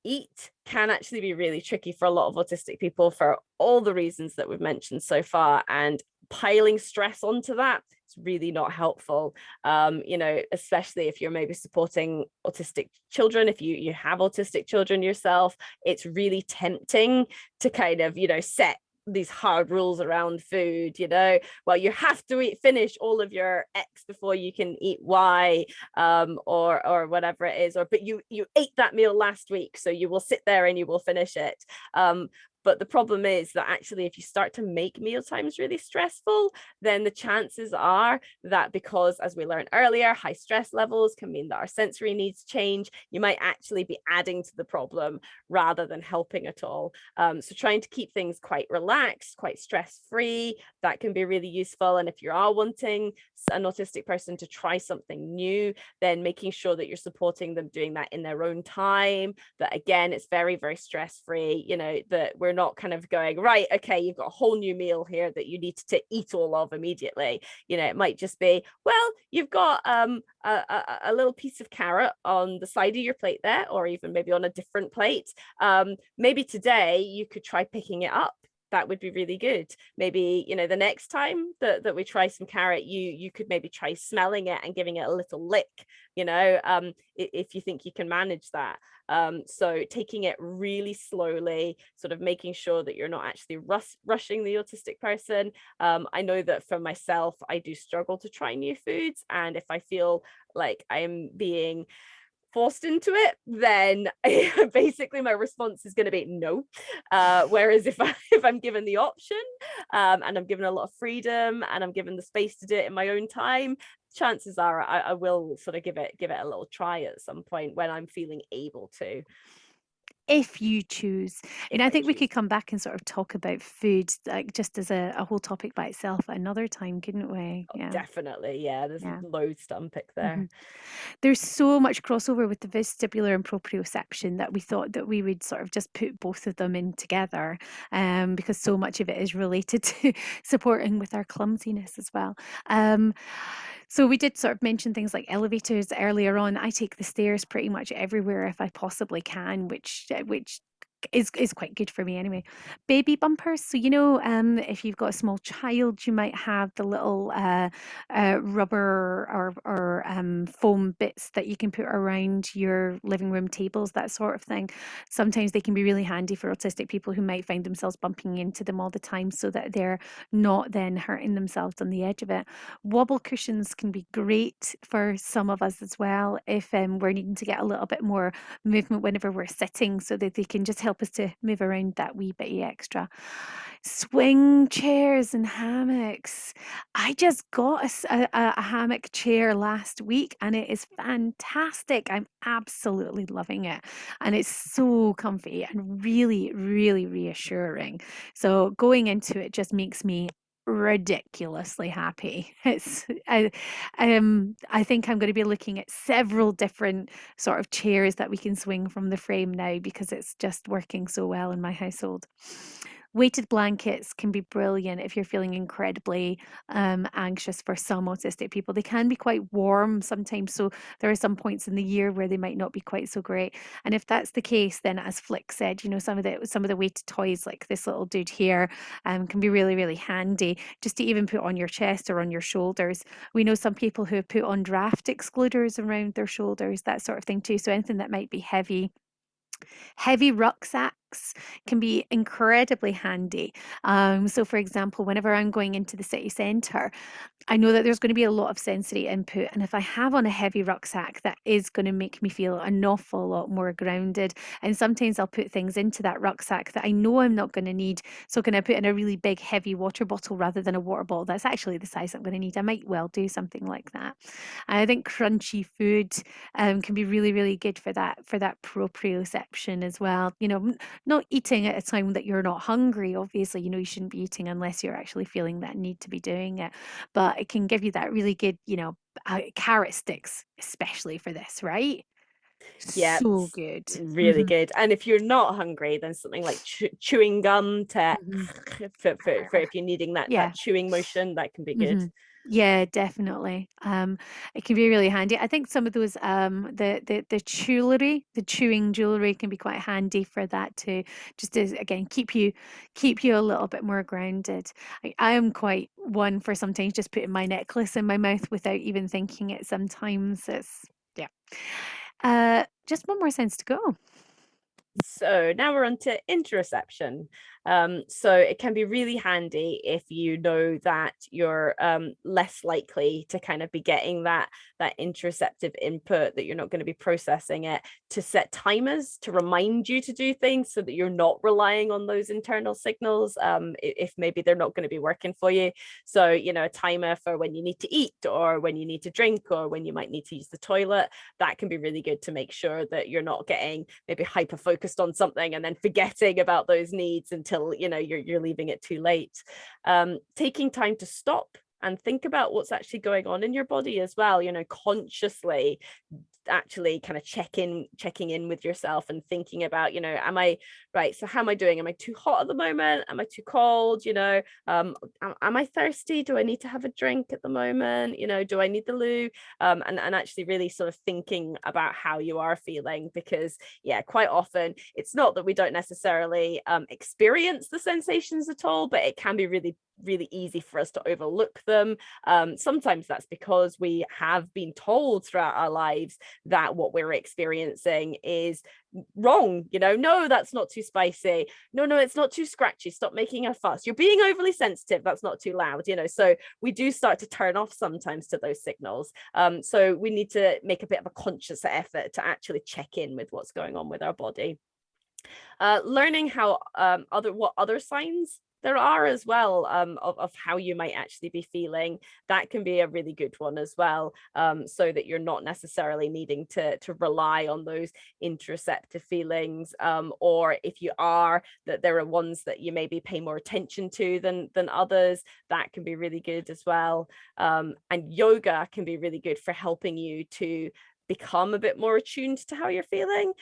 eat can actually be really tricky for a lot of autistic people for all the reasons that we've mentioned so far, and piling stress onto that is really not helpful. Especially if you're maybe supporting autistic children, if you have autistic children yourself, it's really tempting to kind of set these hard rules around food. Well, you have to finish all of your X before you can eat Y, or whatever it is, but you ate that meal last week, so you will sit there and you will finish it. But the problem is that actually, if you start to make meal times really stressful, then the chances are that, because, as we learned earlier, high stress levels can mean that our sensory needs change, you might actually be adding to the problem rather than helping at all. So trying to keep things quite relaxed, quite stress-free, that can be really useful. And if you are wanting an autistic person to try something new, then making sure that you're supporting them doing that in their own time, that again, it's very, very stress-free, that we're not kind of going, right, okay, you've got a whole new meal here that you need to eat all of immediately. It might just be, well, you've got a little piece of carrot on the side of your plate there, or even maybe on a different plate. Maybe today you could try picking it up. That would be really good. Maybe the next time that we try some carrot, you could maybe try smelling it and giving it a little lick, if you think you can manage that. So taking it really slowly, sort of making sure that you're not actually rushing the autistic person. I know that for myself, I do struggle to try new foods, and if I feel like I am being forced into it, then basically my response is going to be no. Whereas if I'm given the option, and I'm given a lot of freedom, and I'm given the space to do it in my own time, chances are I will sort of give it a little try at some point when I'm feeling able to. If you choose. If I I think we choose. could come back and sort of talk about food, like just as a whole topic by itself another time, couldn't we? Oh, Yeah. definitely, yeah, there's Yeah. loads to unpick there. Mhm. There's so much crossover with the vestibular and proprioception that we thought that we would sort of just put both of them in together, because so much of it is related to supporting with our clumsiness as well. So we did sort of mention things like elevators earlier on. I take the stairs pretty much everywhere if I possibly can, which is quite good for me anyway. Baby bumpers. So if you've got a small child, you might have the little rubber or foam bits that you can put around your living room tables, that sort of thing. Sometimes they can be really handy for autistic people who might find themselves bumping into them all the time, so that they're not then hurting themselves on the edge of it. Wobble cushions can be great for some of us as well if we're needing to get a little bit more movement whenever we're sitting, so that they can just help us to move around that wee bit extra. Swing chairs and hammocks. I just got a hammock chair last week and it is fantastic. I'm absolutely loving it. And it's so comfy and really, really reassuring. So going into it just makes me ridiculously happy. I think I'm going to be looking at several different sort of chairs that we can swing from the frame now, because it's just working so well in my household. Weighted blankets can be brilliant if you're feeling incredibly anxious. For some autistic people, they can be quite warm sometimes. So there are some points in the year where they might not be quite so great. And if that's the case, then as Flick said, some of the weighted toys like this little dude here can be really, really handy just to even put on your chest or on your shoulders. We know some people who have put on draft excluders around their shoulders, that sort of thing too. So anything that might be heavy. Heavy rucksacks can be incredibly handy. So, for example, whenever I'm going into the city centre, I know that there's going to be a lot of sensory input. And if I have on a heavy rucksack, that is going to make me feel an awful lot more grounded. And sometimes I'll put things into that rucksack that I know I'm not going to need. So, can I put in a really big, heavy water bottle rather than a water bottle that's actually the size I'm going to need? I might well do something like that. I think crunchy food can be really, really good for that proprioception as well. Not eating at a time that you're not hungry. Obviously, you shouldn't be eating unless you're actually feeling that need to be doing it. But it can give you that really good, carrot sticks, especially for this, right? Yeah, So good. really Hmm. good. And if you're not hungry, then something like chewing gum to Hmm. for if you're needing that Yeah. chewing motion, that can be good. Hmm. Yeah, definitely. It can be really handy. I think some of those the jewelry, the chewing jewelry can be quite handy for that too. Just to again keep you a little bit more grounded. I am quite one for sometimes just putting my necklace in my mouth without even thinking it. Sometimes it's yeah. Just one more sense to go. So now we're on to interoception. So it can be really handy if you know that you're less likely to kind of be getting that interoceptive input, that you're not going to be processing it, to set timers to remind you to do things so that you're not relying on those internal signals if maybe they're not going to be working for you. So, a timer for when you need to eat or when you need to drink or when you might need to use the toilet, that can be really good to make sure that you're not getting maybe hyper focused on something and then forgetting about those needs until you're leaving it too late. Taking time to stop and think about what's actually going on in your body as well, consciously actually kind of checking in with yourself and thinking about, am I right, so how am I doing? Am I too hot at the moment? Am I too cold? Am I thirsty? Do I need to have a drink at the moment? Do I need the loo? And actually really sort of thinking about how you are feeling, because yeah, quite often it's not that we don't necessarily experience the sensations at all, but it can be really really easy for us to overlook them. Sometimes that's because we have been told throughout our lives that what we're experiencing is wrong. No, that's not too spicy. No, it's not too scratchy. Stop making a fuss. You're being overly sensitive. That's not too loud. So we do start to turn off sometimes to those signals. So we need to make a bit of a conscious effort to actually check in with what's going on with our body. Learning how what other signs there are as well, of how you might actually be feeling, that can be a really good one as well, so that you're not necessarily needing to rely on those interoceptive feelings, or if you are, that there are ones that you maybe pay more attention to than others. That can be really good as well. And yoga can be really good for helping you to become a bit more attuned to how you're feeling,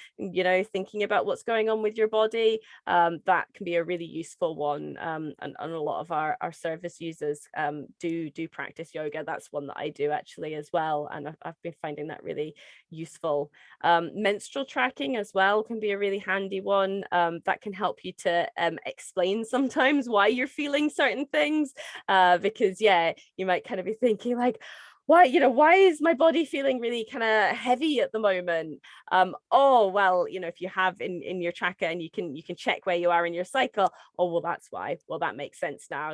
thinking about what's going on with your body. That can be a really useful one. And a lot of our service users do practice yoga. That's one that I do actually as well. And I've been finding that really useful. Menstrual tracking as well can be a really handy one. That can help you to explain sometimes why you're feeling certain things. Because yeah, you might kind of be thinking like, why is my body feeling really kind of heavy at the moment? Oh well, if you have in your tracker, and you can check where you are in your cycle. Oh well, that's why. Well, that makes sense now.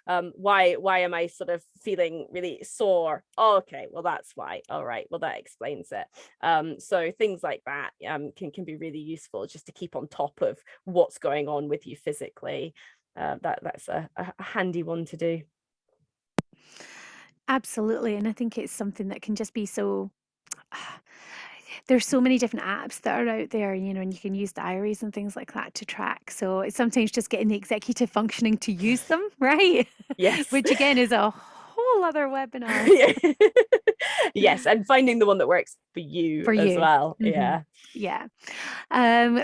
Why am I sort of feeling really sore? Oh, okay, well that's why. All right, well that explains it. So things like that can be really useful, just to keep on top of what's going on with you physically. That's a handy one to do. Absolutely. And I think it's something that can just be so there's so many different apps that are out there, and you can use diaries and things like that to track. So it's sometimes just getting the executive functioning to use them, right? Yes. Which again is a whole other webinar Yeah. Yes, and finding the one that works for you for as you. well. Hmm. Yeah. Yeah.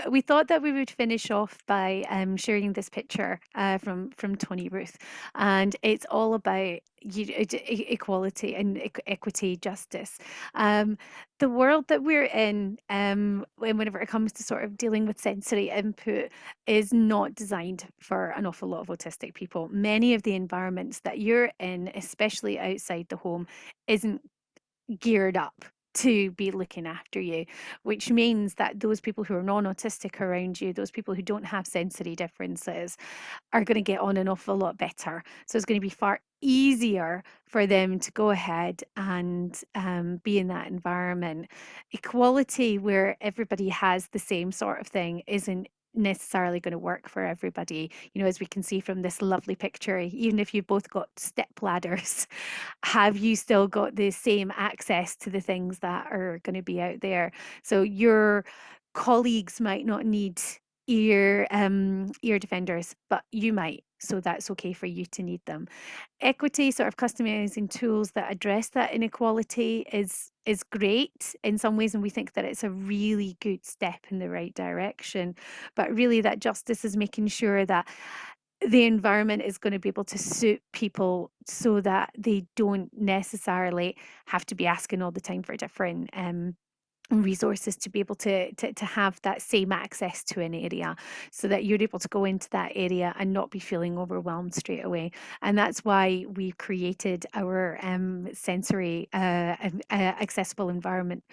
We thought that we would finish off by sharing this picture from Tony Ruth, and it's all about equality and equity, justice. Um, the world that we're in, whenever it comes to sort of dealing with sensory input, is not designed for an awful lot of autistic people. Many of the environments that you're in, especially outside the home, isn't geared up to be looking after you, which means that those people who are non-autistic around you, those people who don't have sensory differences, are going to get on an awful lot better. So it's going to be far easier for them to go ahead and be in that environment. Equality, where everybody has the same sort of thing, isn't necessarily going to work for everybody. As we can see from this lovely picture, even if you've both got step ladders, have you still got the same access to the things that are going to be out there? So your colleagues might not need ear defenders, but you might. So that's okay for you to need them. Equity, sort of customizing tools that address that inequality, is great in some ways, and we think that it's a really good step in the right direction. But really, that justice is making sure that the environment is going to be able to suit people so that they don't necessarily have to be asking all the time for different resources to be able to have that same access to an area, so that you're able to go into that area and not be feeling overwhelmed straight away. And that's why we created our sensory accessible environment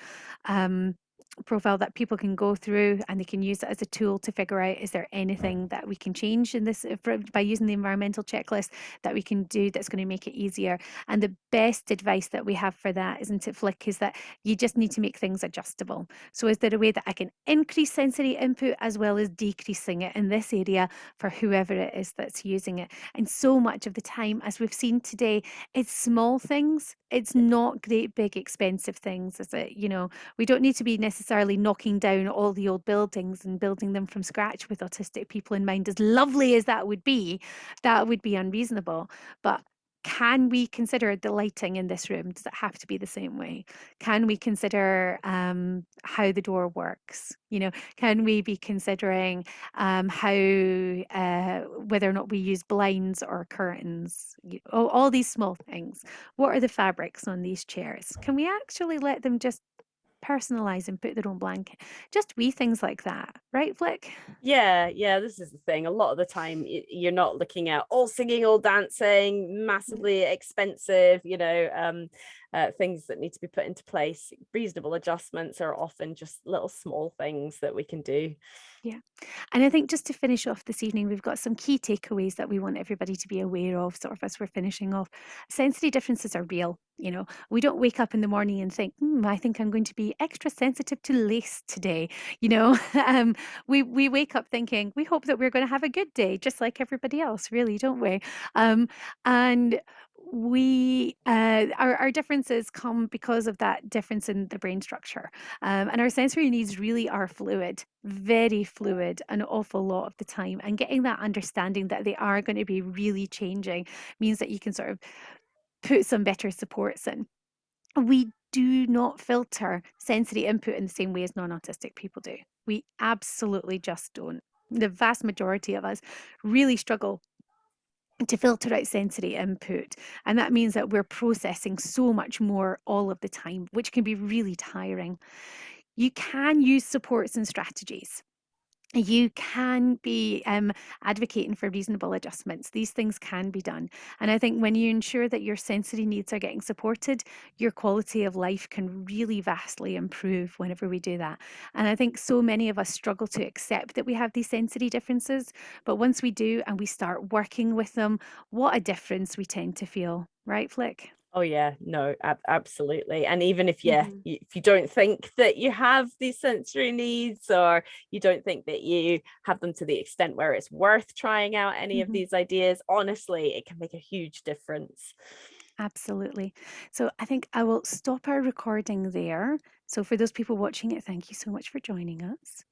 profile that people can go through, and they can use it as a tool to figure out, is there anything that we can change in this by using the environmental checklist that we can do that's going to make it easier. And the best advice that we have for that, isn't it, Flick, is that you just need to make things adjustable. So is there a way that I can increase sensory input as well as decreasing it in this area for whoever it is that's using it? And so much of the time, as we've seen today, it's small things. It's not great big expensive things, is it? We don't need to be necessarily knocking down all the old buildings and building them from scratch with autistic people in mind. As lovely as that would be unreasonable. But can we consider the lighting in this room? Does it have to be the same way? Can we consider how the door works? Can we be considering how whether or not we use blinds or curtains? All these small things. What are the fabrics on these chairs? Can we actually let them just personalize and put their own blanket? Just wee things like that, right, Flick? Yeah, this is the thing. A lot of the time, you're not looking at all singing, all dancing, massively expensive, things that need to be put into place. Reasonable adjustments are often just little small things that we can do. Yeah. And I think just to finish off this evening, we've got some key takeaways that we want everybody to be aware of, sort of as we're finishing off. Sensory differences are real. We don't wake up in the morning and think, I think I'm going to be extra sensitive to lace today. We wake up thinking, we hope that we're going to have a good day, just like everybody else, really, don't we? And our differences come because of that difference in the brain structure. And our sensory needs really are fluid, very fluid, an awful lot of the time. And getting that understanding that they are going to be really changing means that you can sort of put some better supports in. We do not filter sensory input in the same way as non-autistic people do. We absolutely just don't. The vast majority of us really struggle to filter out sensory input. And that means that we're processing so much more all of the time, which can be really tiring. You can use supports and strategies. You can be advocating for reasonable adjustments. These things can be done. And I think when you ensure that your sensory needs are getting supported, your quality of life can really vastly improve whenever we do that. And I think so many of us struggle to accept that we have these sensory differences. But once we do and we start working with them, what a difference we tend to feel, right, Flick? Oh yeah, no, absolutely. And even if Hmm. if you don't think that you have these sensory needs, or you don't think that you have them to the extent where it's worth trying out any of Hmm. these ideas, honestly, it can make a huge difference. Absolutely. So I think I will stop our recording there. So for those people watching it, thank you so much for joining us.